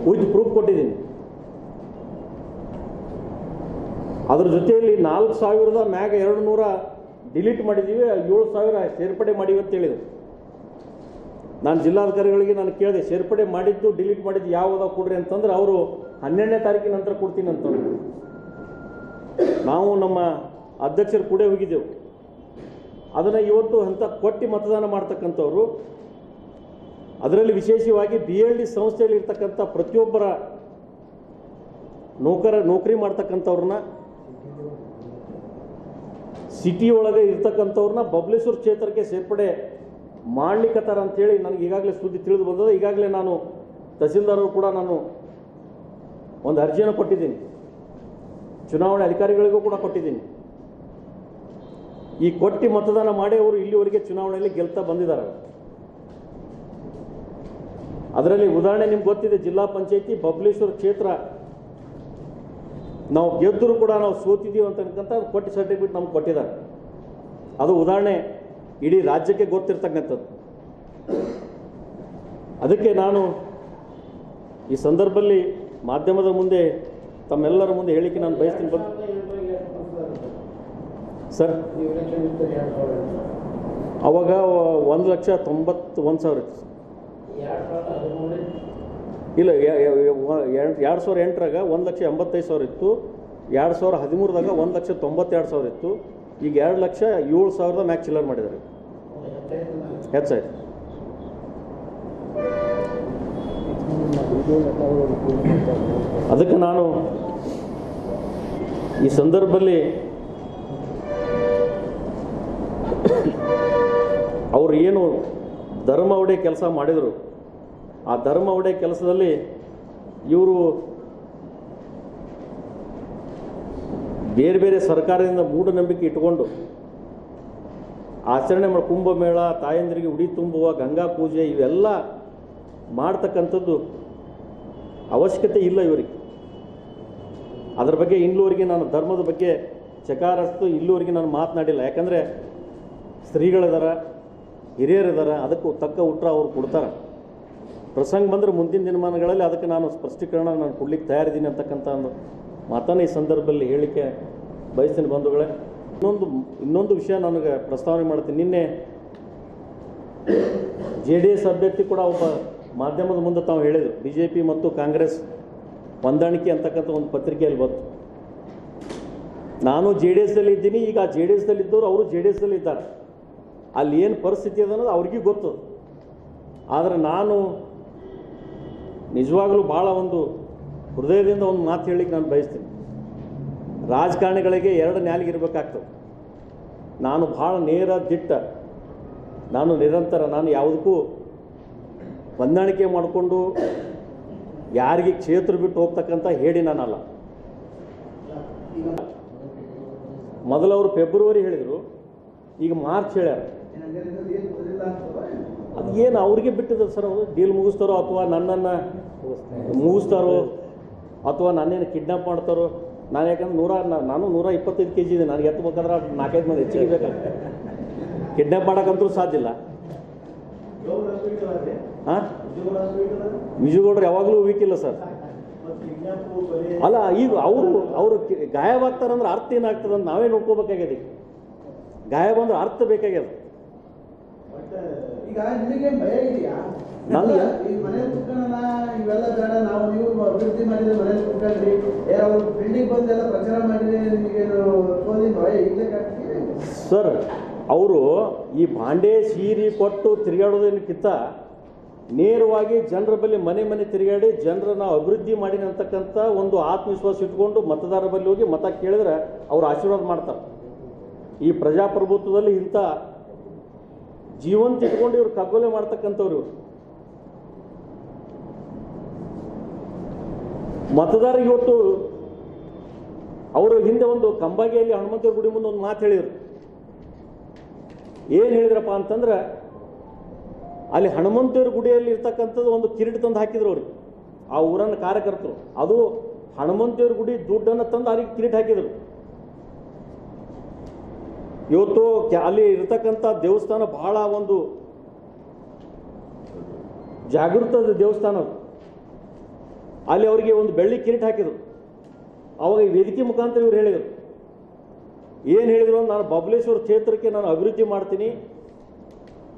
ವಿತ್ ಪ್ರೂಫ್ ಕೊಟ್ಟಿದ್ದೀನಿ. ಅದ್ರ ಜೊತೆಯಲ್ಲಿ 4,000 ಮ್ಯಾಗ 200 ಡಿಲೀಟ್ ಮಾಡಿದ್ದೀವಿ, 7,000 ಸೇರ್ಪಡೆ ಮಾಡಿವಿ ಅಂತ ಹೇಳಿದರು. ನಾನು ಜಿಲ್ಲಾಧಿಕಾರಿಗಳಿಗೆ ನಾನು ಕೇಳಿದೆ, ಸೇರ್ಪಡೆ ಮಾಡಿದ್ದು ಡಿಲೀಟ್ ಮಾಡಿದ್ದು ಯಾವುದಾವ ಕೊಡ್ರಿ ಅಂತಂದ್ರೆ ಅವರು 12ನೇ ತಾರೀಕಿನ ನಂತರ ಕೊಡ್ತೀನಿ ಅಂತಂದ್ರು. ನಾವು ನಮ್ಮ ಅಧ್ಯಕ್ಷರು ಕೂಡ ಹೋಗಿದ್ದೆವು. ಅದನ್ನು ಇವತ್ತು ಅಂತ ಕೊಟ್ಟು ಮತದಾನ ಮಾಡ್ತಕ್ಕಂಥವ್ರು, ಅದರಲ್ಲಿ ವಿಶೇಷವಾಗಿ BLD ಸಂಸ್ಥೆಯಲ್ಲಿ ಇರ್ತಕ್ಕಂಥ ಪ್ರತಿಯೊಬ್ಬರ ನೌಕರಿ ಮಾಡ್ತಕ್ಕಂಥವ್ರನ್ನ, ಸಿಟಿ ಒಳಗೆ ಇರ್ತಕ್ಕಂಥವ್ರನ್ನ ಬಬಲೇಶ್ವರ ಕ್ಷೇತ್ರಕ್ಕೆ ಸೇರ್ಪಡೆ ಮಾಡ್ಲಿಕ್ಕತ್ತಾರ ಅಂತೇಳಿ ನನಗೆ ಈಗಾಗಲೇ ಸುದ್ದಿ ತಿಳಿದು ಬಂದದ. ಈಗಾಗಲೇ ನಾನು ತಹಸೀಲ್ದಾರರು ಕೂಡ ನಾನು ಒಂದು ಅರ್ಜಿಯನ್ನು ಕೊಟ್ಟಿದ್ದೀನಿ, ಚುನಾವಣೆ ಅಧಿಕಾರಿಗಳಿಗೂ ಕೂಡ ಕೊಟ್ಟಿದ್ದೀನಿ. ಈ ಕೊಟ್ಟು ಮತದಾನ ಮಾಡಿ ಅವರು ಇಲ್ಲಿವರೆಗೆ ಚುನಾವಣೆಯಲ್ಲಿ ಗೆಲ್ತಾ ಬಂದಿದ್ದಾರೆ. ಅದರಲ್ಲಿ ಉದಾಹರಣೆ ನಿಮ್ಗೆ ಗೊತ್ತಿದೆ, ಜಿಲ್ಲಾ ಪಂಚಾಯತಿ ಬಬಲೇಶ್ವರ ಕ್ಷೇತ್ರ ನಾವು ಗೆದ್ದರೂ ಕೂಡ ನಾವು ಸೋತಿದ್ದೀವಿ ಅಂತಕ್ಕಂಥ ಕೊಟ್ಟು ಸರ್ಟಿಫಿಕೇಟ್ ನಮ್ಗೆ ಕೊಟ್ಟಿದ್ದಾರೆ. ಅದು ಉದಾಹರಣೆ ಇಡೀ ರಾಜ್ಯಕ್ಕೆ ಗೊತ್ತಿರ್ತಕ್ಕಂಥದ್ದು. ಅದಕ್ಕೆ ನಾನು ಈ ಸಂದರ್ಭದಲ್ಲಿ ಮಾಧ್ಯಮದ ಮುಂದೆ ತಮ್ಮೆಲ್ಲರ ಮುಂದೆ ಹೇಳಿಕೆ ನಾನು ಬಯಸ್ತೀನಿ. ಸರ್, ಅವಾಗ 1,91,000 ಇತ್ತು. ಇಲ್ಲ, 2008ರಾಗ 1,85,000 ಇತ್ತು. 2013ದಾಗ 1,92,000 ಇತ್ತು. ಈಗ 2,07,000 ಮ್ಯಾಕ್ ಚಿಲ್ಲರ್ ಮಾಡಿದ್ದಾರೆ, ಹೆಚ್ಚಾಯ್ತು. ಅದಕ್ಕೆ ನಾನು ಈ ಸಂದರ್ಭದಲ್ಲಿ ಅವರು ಏನು ಧರ್ಮ ಒಡೆ ಕೆಲಸ ಮಾಡಿದರು, ಆ ಧರ್ಮ ಒಡೆ ಕೆಲಸದಲ್ಲಿ ಇವರು ಬೇರೆ ಬೇರೆ ಸರ್ಕಾರದಿಂದ ಮೂಢನಂಬಿಕೆ ಇಟ್ಕೊಂಡು ಆಚರಣೆ ಮಾಡಿ ಕುಂಭಮೇಳ, ತಾಯಂದಿರಿಗೆ ಉಡಿ ತುಂಬುವ, ಗಂಗಾ ಪೂಜೆ ಇವೆಲ್ಲ ಮಾಡ್ತಕ್ಕಂಥದ್ದು ಅವಶ್ಯಕತೆ ಇಲ್ಲ ಇವರಿಗೆ. ಅದರ ಬಗ್ಗೆ ಇಲ್ಲಿವರೆಗೆ ನಾನು ಧರ್ಮದ ಬಗ್ಗೆ ಚಕಾರಸ್ತು ಇಲ್ಲಿವರೆಗೆ ನಾನು ಮಾತನಾಡಿಲ್ಲ. ಯಾಕಂದರೆ ಸ್ತ್ರೀಗಳಿದಾರ, ಹಿರಿಯರಿದಾರ, ಅದಕ್ಕೂ ತಕ್ಕ ಉತ್ತರ ಅವ್ರು ಕೊಡ್ತಾರೆ. ಪ್ರಸಂಗ ಬಂದರೆ ಮುಂದಿನ ದಿನಮಾನಗಳಲ್ಲಿ ಅದಕ್ಕೆ ನಾನು ಸ್ಪಷ್ಟೀಕರಣ ನಾನು ಕೊಡ್ಲಿಕ್ಕೆ ತಯಾರಿದ್ದೀನಿ ಅಂತಕ್ಕಂಥ ಒಂದು ಮಾತನ್ನು ಈ ಸಂದರ್ಭದಲ್ಲಿ ಹೇಳಿಕೆ ಬಯಸ್ತೀನಿ. ಬಂಧುಗಳೇ, ಇನ್ನೊಂದು ವಿಷಯ ನನಗೆ ಪ್ರಸ್ತಾವನೆ ಮಾಡ್ತೀನಿ. ನಿನ್ನೆ JDS ಅಭ್ಯರ್ಥಿ ಕೂಡ ಒಬ್ಬ ಮಾಧ್ಯಮದ ಮುಂದೆ ತಾವು ಹೇಳಿದರು, BJP ಮತ್ತು ಕಾಂಗ್ರೆಸ್ ಹೊಂದಾಣಿಕೆ ಅಂತಕ್ಕಂಥ ಒಂದು ಪತ್ರಿಕೆಯಲ್ಲಿ ಬಂತು. ನಾನು JDSದಲ್ಲಿ ಇದ್ದೀನಿ. ಈಗ ಆ JDSದಲ್ಲಿ ಇದ್ದವರು ಅವರು JDSದಲ್ಲಿ ಇದ್ದಾರೆ. ಅಲ್ಲಿ ಏನು ಪರಿಸ್ಥಿತಿ ಅದ ಅನ್ನೋದು ಅವ್ರಿಗೂ ಗೊತ್ತು. ಆದರೆ ನಾನು ನಿಜವಾಗಲೂ ಭಾಳ ಒಂದು ಹೃದಯದಿಂದ ಒಂದು ಮಾತು ಹೇಳಲಿಕ್ಕೆ ನಾನು ಬಯಸ್ತೀನಿ. ರಾಜಕಾರಣಿಗಳಿಗೆ 2 ನ್ಯಾಲಿಗೆ ಇರಬೇಕಾಗ್ತದೆ. ನಾನು ಭಾಳ ನೇರ ದಿಟ್ಟ, ನಾನು ನಿರಂತರ, ನಾನು ಯಾವುದಕ್ಕೂ ಹೊಂದಾಣಿಕೆ ಮಾಡಿಕೊಂಡು ಯಾರಿಗೆ ಕ್ಷೇತ್ರ ಬಿಟ್ಟು ಹೋಗ್ತಕ್ಕಂಥ ಹೇಳಿ ನಾನಲ್ಲ. ಮೊದಲು ಅವರು ಫೆಬ್ರವರಿ ಹೇಳಿದರು, ಈಗ ಮಾರ್ಚ್ ಹೇಳ್ಯಾರ. ಅದು ಏನು ಅವ್ರಿಗೆ ಬಿಟ್ಟಿದೆ ಸರ್. ಅವರು ಡೀಲ್ ಮುಗಿಸ್ತಾರೋ ಅಥವಾ ನನ್ನನ್ನು ಮುಗಿಸ್ತಾರೋ ಅಥವಾ ನನ್ನೇನು ಕಿಡ್ನಾಪ್ ಮಾಡ್ತಾರೋ. ನಾನು ಯಾಕಂದ್ರೆ ನಾನು 125 kg ಇದೆ. ನನಗೆ ಎತ್ತಬೇಕಾದ್ರೆ 4-5 ಮಂದಿ ಹೆಚ್ಚಿಗೆ ಬೇಕಾಗ್ತದೆ. ಕಿಡ್ನಾಪ್ ಮಾಡೋಕ್ಕಂತೂ ಸಾಧ್ಯ ಇಲ್ಲ. ಹಾಂ, ವಿಜಯಗೌಡರು ಯಾವಾಗಲೂ ವೀಕ್ ಇಲ್ಲ ಸರ್. ಅಲ್ಲ, ಈಗ ಅವರು ಗಾಯವಾಗ್ತಾರಂದ್ರೆ ಅರ್ಥ ಏನಾಗ್ತದೆ ಅಂತ ನಾವೇ ನೋಡ್ಕೋಬೇಕಾಗ್ಯದ. ಗಾಯ ಬಂದ್ರೆ ಅರ್ಥ ಬೇಕಾಗ್ಯದ. ಈಗ ನಿಮಗೆ ಭಯ ಇದೆಯಾ? ನಾನು ಮನೇಲಿ ಕುತ್ಕೊಳ್ಳೋಣ, ಇವೆಲ್ಲ ಬೇಡ, ನಾವು ನೀವು ಅಭಿವೃದ್ಧಿ ಮಾಡಿದ್ರೆ ಮನೇಲಿ ಕುತ್ಕೊಂಡ್ರಿ, ಅವ್ರು ಬಿಲ್ಡಿಂಗ್ ಬಂದೆಲ್ಲ ಪ್ರಚಾರ ಮಾಡಿದ್ರೆ ನಿಮಗೆ ಭಯ ಇರ್ಲಿಕ್ಕೆ ಸರ್. ಅವರು ಈ ಭಾಂಡೆ ಸೀರೆ ಕೊಟ್ಟು ತಿರುಗಾಡೋದಕ್ಕಿಂತ ನೇರವಾಗಿ ಜನರ ಬಳಿ ಮನೆ ಮನೆ ತಿರುಗಾಡಿ ಜನರನ್ನ ಅಭಿವೃದ್ಧಿ ಮಾಡಿನ ಅಂತಕ್ಕಂಥ ಒಂದು ಆತ್ಮವಿಶ್ವಾಸ ಇಟ್ಕೊಂಡು ಮತದಾರರ ಬಳಿ ಹೋಗಿ ಮತ ಕೇಳಿದ್ರೆ ಅವ್ರು ಆಶೀರ್ವಾದ ಮಾಡ್ತಾರೆ. ಈ ಪ್ರಜಾಪ್ರಭುತ್ವದಲ್ಲಿ ಇಂಥ ಜೀವಂತ ಇಟ್ಕೊಂಡು ಇವ್ರು ಕಗ್ಗೊಲೆ ಮಾಡ್ತಕ್ಕಂಥವ್ರು. ಮತದಾರ ಇವತ್ತು ಅವರು ಹಿಂದೆ ಒಂದು ಕಂಬಾಗಿಯಲ್ಲಿ ಹನುಮಂತೇವ್ರ ಗುಡಿ ಮುಂದೆ ಒಂದು ಮಾತು ಹೇಳಿದರು. ಏನು ಹೇಳಿದ್ರಪ್ಪ ಅಂತಂದ್ರೆ, ಅಲ್ಲಿ ಹನುಮಂತೇವ್ರ ಗುಡಿಯಲ್ಲಿ ಇರ್ತಕ್ಕಂಥದ್ದು ಒಂದು ಕಿರೀಟ ತಂದು ಹಾಕಿದ್ರು ಅವ್ರಿಗೆ, ಆ ಊರನ್ನ ಕಾರ್ಯಕರ್ತರು. ಅದು ಹನುಮಂತೇವ್ರ ಗುಡಿ ದುಡ್ಡನ್ನು ತಂದು ಅವ್ರಿಗೆ ಕಿರೀಟ ಹಾಕಿದರು. ಇವತ್ತು ಅಲ್ಲಿ ಇರ್ತಕ್ಕಂಥ ದೇವಸ್ಥಾನ ಬಹಳ ಒಂದು ಜಾಗೃತ ದೇವಸ್ಥಾನ. ಅಲ್ಲಿ ಅವರಿಗೆ ಒಂದು ಬೆಳ್ಳಿ ಕಿರೀಟ ಹಾಕಿದರು. ಅವಾಗ ಈ ವೇದಿಕೆ ಮುಖಾಂತರ ಇವ್ರು ಹೇಳಿದರು, ಏನು ಹೇಳಿದ್ರು, ನಾನು ಬಬಲೇಶ್ವರ ಕ್ಷೇತ್ರಕ್ಕೆ ನಾನು ಅಭಿವೃದ್ಧಿ ಮಾಡ್ತೀನಿ.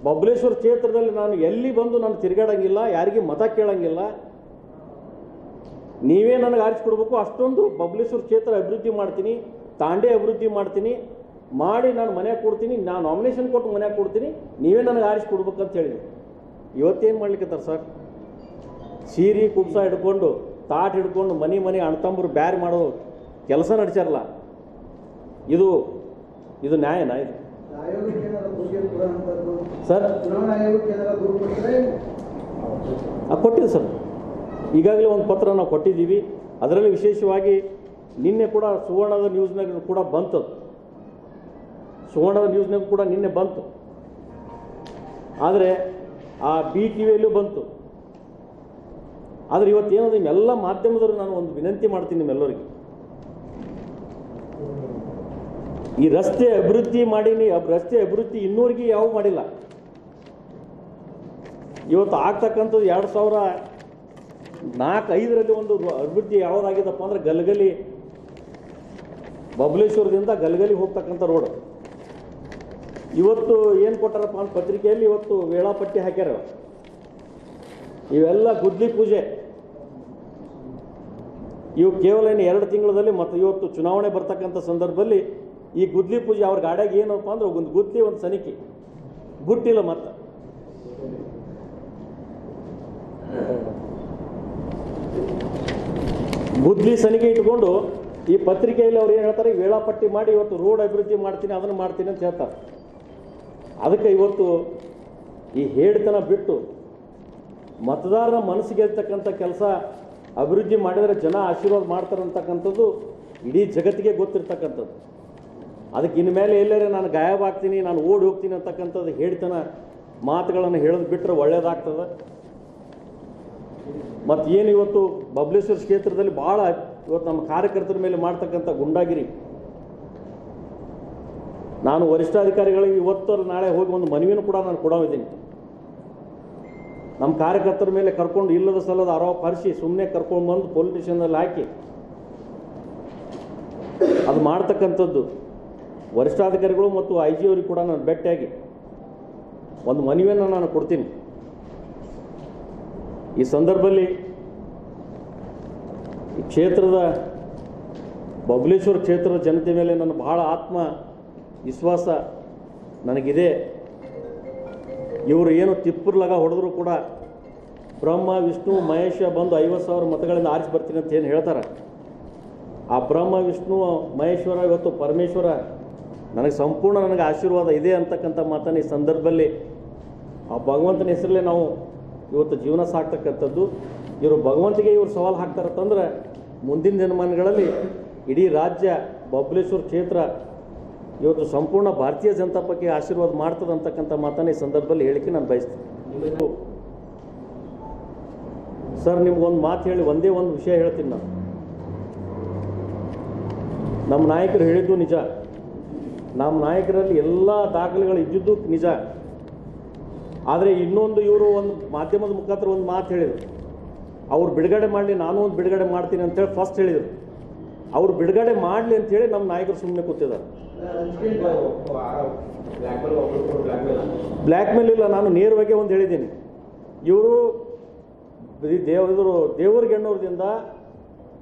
ಬಬಲೇಶ್ವರ ಕ್ಷೇತ್ರದಲ್ಲಿ ನಾನು ಎಲ್ಲಿ ಬಂದು ನಾನು ತಿರುಗಾಡಂಗಿಲ್ಲ, ಯಾರಿಗೆ ಮತ ಕೇಳಂಗಿಲ್ಲ, ನೀವೇ ನನಗೆ ಆರಿಸ್ಕೊಡ್ಬೇಕು, ಅಷ್ಟೊಂದು ಬಬಲೇಶ್ವರ ಕ್ಷೇತ್ರ ಅಭಿವೃದ್ಧಿ ಮಾಡ್ತೀನಿ. ತಾಂಡೆ ಅಭಿವೃದ್ಧಿ ಮಾಡ್ತೀನಿ, ಮಾಡಿ ನಾನು ಮನೆಯಾಗ ಕೊಡ್ತೀನಿ, ನಾನು ನಾಮಿನೇಷನ್ ಕೊಟ್ಟು ಮನೆಯಾಗ ಕೊಡ್ತೀನಿ, ನೀವೇ ನನಗೆ ಆರಿಸಿ ಕೊಡ್ಬೇಕಂತ ಹೇಳಿದ್ರು. ಇವತ್ತೇನು ಮಾಡ್ಲಿಕ್ಕತ್ತಾರ ಸರ್? ಸೀರೆ ಕುಬ್ಸ ಹಿಡ್ಕೊಂಡು ತಾಟ್ ಹಿಡ್ಕೊಂಡು ಮನೆ ಅಣ್ತಂಬರು ಬ್ಯಾರಿ ಮಾಡೋ ಕೆಲಸ ನಡೆಸ್ಯಾರಲ್ಲ. ಇದು ನ್ಯಾಯನಾ ಇದು? ಸರ್ ಕೊಟ್ಟಿದ್ದು ಸರ್, ಈಗಾಗಲೇ ಒಂದು ಪತ್ರ ನಾವು ಕೊಟ್ಟಿದ್ದೀವಿ. ಅದರಲ್ಲಿ ವಿಶೇಷವಾಗಿ ನಿನ್ನೆ ಕೂಡ ಸುವರ್ಣದ ನ್ಯೂಸ್ನಾಗ ಕೂಡ ಬಂತು, ಸುವರ್ಣದ ನ್ಯೂಸ್ನಾಗ ಕೂಡ ನಿನ್ನೆ ಬಂತು. ಆದರೆ ಆ BTVಯಲ್ಲೂ ಬಂತು. ಆದರೆ ಇವತ್ತೇನದು ನಿಮ್ಮೆಲ್ಲ ಮಾಧ್ಯಮದವರು ನಾನು ಒಂದು ವಿನಂತಿ ಮಾಡ್ತೀನಿ ನಿಮ್ಮೆಲ್ಲರಿಗೆ, ಈ ರಸ್ತೆ ಅಭಿವೃದ್ಧಿ ಮಾಡೀನಿ, ರಸ್ತೆ ಅಭಿವೃದ್ಧಿ ಇನ್ನೂರಿಗೆ ಯಾವ ಮಾಡಿಲ್ಲ. ಇವತ್ತು ಆಗ್ತಕ್ಕಂಥದ್ದು 2004-05ರಲ್ಲಿ ಒಂದು ಅಭಿವೃದ್ಧಿ ಯಾವುದಾಗಿದ್ದಪ್ಪ ಅಂದ್ರೆ ಗಲಗಲಿ, ಬಬಲೇಶ್ವರದಿಂದ ಗಲಗಲಿ ಹೋಗ್ತಕ್ಕಂಥ ರೋಡ್. ಇವತ್ತು ಏನು ಕೊಟ್ಟಾರಪ್ಪ ಅಂತ ಪತ್ರಿಕೆಯಲ್ಲಿ ಇವತ್ತು ವೇಳಾಪಟ್ಟಿ ಹಾಕ್ಯಾರ. ಇವೆಲ್ಲ ಗುದ್ಲಿ ಪೂಜೆ, ಇವು ಕೇವಲ 2 ತಿಂಗಳಲ್ಲಿ, ಮತ್ತು ಇವತ್ತು ಚುನಾವಣೆ ಬರ್ತಕ್ಕಂಥ ಸಂದರ್ಭದಲ್ಲಿ ಈ ಗುದ್ಲಿ ಪೂಜೆ ಅವ್ರ ಗಾಡಿಯಾಗ ಏನಪ್ಪ ಅಂದ್ರೆ ಒಂದು ಗುದ್ಲಿ, ಒಂದು ಸನಿಕೆ ಗುಟ್ಟಿಲ್ಲ. ಮತ್ತು ಗುದ್ಲಿ ಸನಿಕೆ ಇಟ್ಕೊಂಡು ಈ ಪತ್ರಿಕೆಯಲ್ಲಿ ಅವ್ರು ಏನು ಹೇಳ್ತಾರೆ, ವೇಳಾಪಟ್ಟಿ ಮಾಡಿ ಇವತ್ತು ರೋಡ್ ಅಭಿವೃದ್ಧಿ ಮಾಡ್ತೀನಿ, ಅದನ್ನು ಮಾಡ್ತೀನಿ ಅಂತ ಹೇಳ್ತಾರೆ. ಅದಕ್ಕೆ ಇವತ್ತು ಈ ಹೇಡ್ತನ ಬಿಟ್ಟು ಮತದಾರರ ಮನಸ್ಸಿಗೆ ಇರ್ತಕ್ಕಂಥ ಕೆಲಸ ಅಭಿವೃದ್ಧಿ ಮಾಡಿದರೆ ಜನ ಆಶೀರ್ವಾದ ಮಾಡ್ತಾರೆ ಅಂತಕ್ಕಂಥದ್ದು ಇಡೀ ಜಗತ್ತಿಗೆ ಗೊತ್ತಿರ್ತಕ್ಕಂಥದ್ದು. ಅದಕ್ಕೆ ಇನ್ಮೇಲೆ ಎಲ್ಲರೇ ನಾನು ಗಾಯಬಾಗ್ತೀನಿ, ನಾನು ಓಡಿ ಹೋಗ್ತೀನಿ ಅಂತಕ್ಕಂಥದ್ದು ಹೇಡ್ತನ ಮಾತುಗಳನ್ನು ಹೇಳೋದು ಬಿಟ್ಟರೆ ಒಳ್ಳೆಯದಾಗ್ತದೆ. ಮತ್ತು ಏನು ಇವತ್ತು ಬಬಲೇಶ್ವರ ಕ್ಷೇತ್ರದಲ್ಲಿ ಭಾಳ ಇವತ್ತು ನಮ್ಮ ಕಾರ್ಯಕರ್ತರ ಮೇಲೆ ಮಾಡ್ತಕ್ಕಂಥ ಗುಂಡಾಗಿರಿ, ನಾನು ವರಿಷ್ಠಾಧಿಕಾರಿಗಳಿಗೆ ಇವತ್ತು ನಾಳೆ ಹೋಗಿ ಒಂದು ಮನವಿಯನ್ನು ಕೂಡ ನಾನು ಕೊಡೋದಿದ್ದೀನಿ. ನಮ್ಮ ಕಾರ್ಯಕರ್ತರ ಮೇಲೆ ಕರ್ಕೊಂಡು ಇಲ್ಲದ ಸಲದ ಆರೋಪ ಹರಿಸಿ ಸುಮ್ಮನೆ ಕರ್ಕೊಂಡು ಬಂದು ಪೊಲೀಸ್ ಸ್ಟೇಷನ್ನಲ್ಲಿ ಹಾಕಿ ಅದು ಮಾಡ್ತಕ್ಕಂಥದ್ದು ವರಿಷ್ಠಾಧಿಕಾರಿಗಳು ಮತ್ತು IG ಅವರಿಗೆ ಕೂಡ ನಾನು ಭೇಟಿಯಾಗಿ ಒಂದು ಮನವಿಯನ್ನು ನಾನು ಕೊಡ್ತೀನಿ. ಈ ಸಂದರ್ಭದಲ್ಲಿ ಈ ಕ್ಷೇತ್ರದ ಬಬಲೇಶ್ವರ ಕ್ಷೇತ್ರದ ಜನತೆ ಮೇಲೆ ನನ್ನ ಬಹಳ ಆತ್ಮ ವಿಶ್ವಾಸ ನನಗಿದೆ. ಇವರು ಏನು ತಿಪ್ಪರ್ಲಾಗ ಹೊಡೆದ್ರು ಕೂಡ ಬ್ರಹ್ಮ ವಿಷ್ಣು ಮಹೇಶ ಬಂದು 50,000 ಮತಗಳಿಂದ ಆರಿಸಿ ಬರ್ತೀನಿ ಅಂತ ಏನು ಹೇಳ್ತಾರೆ, ಆ ಬ್ರಹ್ಮ ವಿಷ್ಣು ಮಹೇಶ್ವರ ಇವತ್ತು ಪರಮೇಶ್ವರ ನನಗೆ ಸಂಪೂರ್ಣ ನನಗೆ ಆಶೀರ್ವಾದ ಇದೆ ಅಂತಕ್ಕಂಥ ಮಾತನ್ನು ಈ ಸಂದರ್ಭದಲ್ಲಿ ಆ ಭಗವಂತನ ಹೆಸರಲ್ಲೇ ನಾವು ಇವತ್ತು ಜೀವನ ಸಾಕ್ತಕ್ಕಂಥದ್ದು. ಇವರು ಭಗವಂತಿಗೆ ಇವರು ಸವಾಲು ಹಾಕ್ತಾರಂತಂದ್ರೆ ಮುಂದಿನ ದಿನಮಾನಗಳಲ್ಲಿ ಇಡೀ ರಾಜ್ಯ ಬಬಲೇಶ್ವರ ಕ್ಷೇತ್ರ ಇವತ್ತು ಸಂಪೂರ್ಣ ಭಾರತೀಯ ಜನತಾ ಪಕ್ಷಕ್ಕೆ ಆಶೀರ್ವಾದ ಮಾಡ್ತದೆ ಅಂತಕ್ಕಂಥ ಮಾತನ್ನು ಈ ಸಂದರ್ಭದಲ್ಲಿ ಹೇಳಿಕೆ ನಾನು ಬಯಸ್ತೀನಿ. ಸರ್ ನಿಮ್ಗೊಂದು ಮಾತು ಹೇಳಿ ಒಂದೇ ಒಂದು ವಿಷಯ ಹೇಳ್ತೀನಿ. ನಾನು ನಮ್ಮ ನಾಯಕರು ಹೇಳಿದ್ದು ನಿಜ, ನಮ್ಮ ನಾಯಕರಲ್ಲಿ ಎಲ್ಲ ದಾಖಲೆಗಳು ಇದ್ದಿದ್ದು ನಿಜ. ಆದರೆ ಇನ್ನೊಂದು ಇವರು ಒಂದು ಮಾಧ್ಯಮದ ಮುಖಾಂತರ ಒಂದು ಮಾತು ಹೇಳಿದರು, ಅವ್ರು ಬಿಡುಗಡೆ ಮಾಡಲಿ ನಾನು ಒಂದು ಬಿಡುಗಡೆ ಮಾಡ್ತೀನಿ ಅಂತೇಳಿ ಫಸ್ಟ್ ಹೇಳಿದರು. ಅವ್ರು ಬಿಡುಗಡೆ ಮಾಡಲಿ ಅಂತೇಳಿ ನಮ್ಮ ನಾಯಕರು ಸುಮ್ಮನೆ ಕೂತಿದ್ದಾರೆ. ಬ್ಲ್ಯಾಕ್ ಮೇಲ್ ಇಲ್ಲ, ನಾನು ನೇರವಾಗಿ ಒಂದು ಹೇಳಿದ್ದೀನಿ. ಇವರು ದೇವರಗೆಣ್ಣೂರದಿಂದ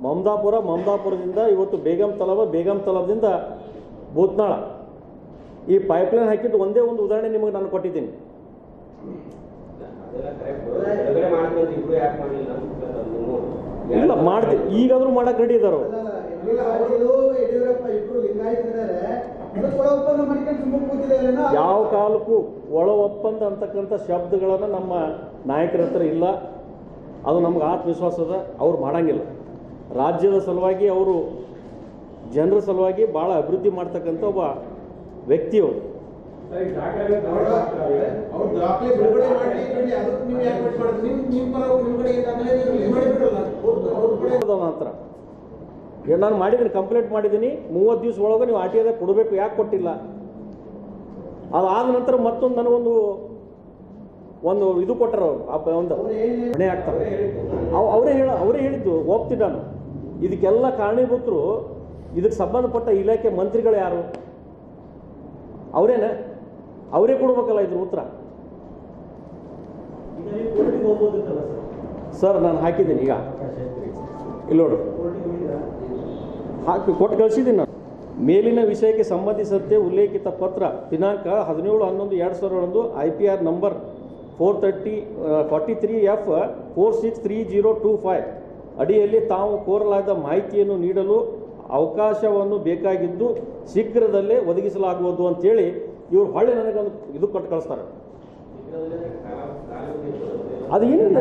ಮಮದಾಪುರದಿಂದ ಇವತ್ತು ಬೇಗಂ ತಲಾಬದಿಂದ ಭೂತ್ನಾಳ ಈ ಪೈಪ್ಲೈನ್ ಹಾಕಿದ್ದು ಒಂದೇ ಒಂದು ಉದಾಹರಣೆ ನಿಮಗೆ ನಾನು ಕೊಟ್ಟಿದ್ದೀನಿ. ಇಲ್ಲ ಮಾಡ್ತೀನಿ, ಈಗಾದರೂ ಮಾಡಕ್ಕೆ ರೆಡಿ ಇದ್ದಾರೆ. ಯಾವ ಕಾಲಕ್ಕೂ ಒಳ ಒಪ್ಪಂದ ಅಂತಕ್ಕಂಥ ಶಬ್ದಗಳನ್ನು ನಮ್ಮ ನಾಯಕರ ಹತ್ರ ಇಲ್ಲ. ಅದು ನಮ್ಗೆ ಆತ್ಮವಿಶ್ವಾಸ ಅದ, ಅವ್ರು ಮಾಡಂಗಿಲ್ಲ. ರಾಜ್ಯದ ಸಲುವಾಗಿ ಅವರು ಜನರ ಸಲುವಾಗಿ ಭಾಳ ಅಭಿವೃದ್ಧಿ ಮಾಡ್ತಕ್ಕಂಥ ಒಬ್ಬ ವ್ಯಕ್ತಿಯವರು. ನಂತರ ನಾನು ಮಾಡಿದ್ದೀನಿ, ಕಂಪ್ಲೇಂಟ್ ಮಾಡಿದ್ದೀನಿ. 30 ದಿವಸ ಒಳಗೆ ನೀವು RTIದಾಗ ಕೊಡಬೇಕು, ಯಾಕೆ ಕೊಟ್ಟಿಲ್ಲ? ಅದಾದ ನಂತರ ಮತ್ತೊಂದು ನನಗೊಂದು ಇದು ಕೊಟ್ಟರು, ಒಂದು ಹೊಣೆ ಆಗ್ತಾರೆ. ಅವರೇ ಹೇಳಿದ್ದು ಒಪ್ತೀನಿ ನಾನು. ಇದಕ್ಕೆಲ್ಲ ಕಾರಣೀಭೂತರು ಇದಕ್ಕೆ ಸಂಬಂಧಪಟ್ಟ ಇಲಾಖೆ ಮಂತ್ರಿಗಳು ಯಾರು? ಅವರೇ ಕೊಡ್ಬೇಕಲ್ಲ ಇದ್ರ ಉತ್ತರ. ಸರ್ ನಾನು ಹಾಕಿದ್ದೀನಿ, ಈಗ ಇಲ್ಲಿ ನೋಡಿ ಹಾಕಿ ಕೊಟ್ಟು ಕಳಿಸಿದ್ದೀನಿ ನಾನು. ಮೇಲಿನ ವಿಷಯಕ್ಕೆ ಸಂಬಂಧಿಸಿದಂತೆ ಉಲ್ಲೇಖಿತ ಪತ್ರ ದಿನಾಂಕ 17/11/2001 IPR ನಂಬರ್ 43F 463025 ಅಡಿಯಲ್ಲಿ ತಾವು ಕೋರಲಾದ ಮಾಹಿತಿಯನ್ನು ನೀಡಲು ಅವಕಾಶವನ್ನು ಬೇಕಾಗಿದ್ದು ಶೀಘ್ರದಲ್ಲೇ ಒದಗಿಸಲಾಗುವುದು ಅಂತೇಳಿ ಇವ್ರು ಹೊಳ್ಳಿ ನನಗೊಂದು ಇದು ಕೊಟ್ಟು ಕಳಿಸ್ತಾರೆ. ಅದು ಏನಿಲ್ಲ,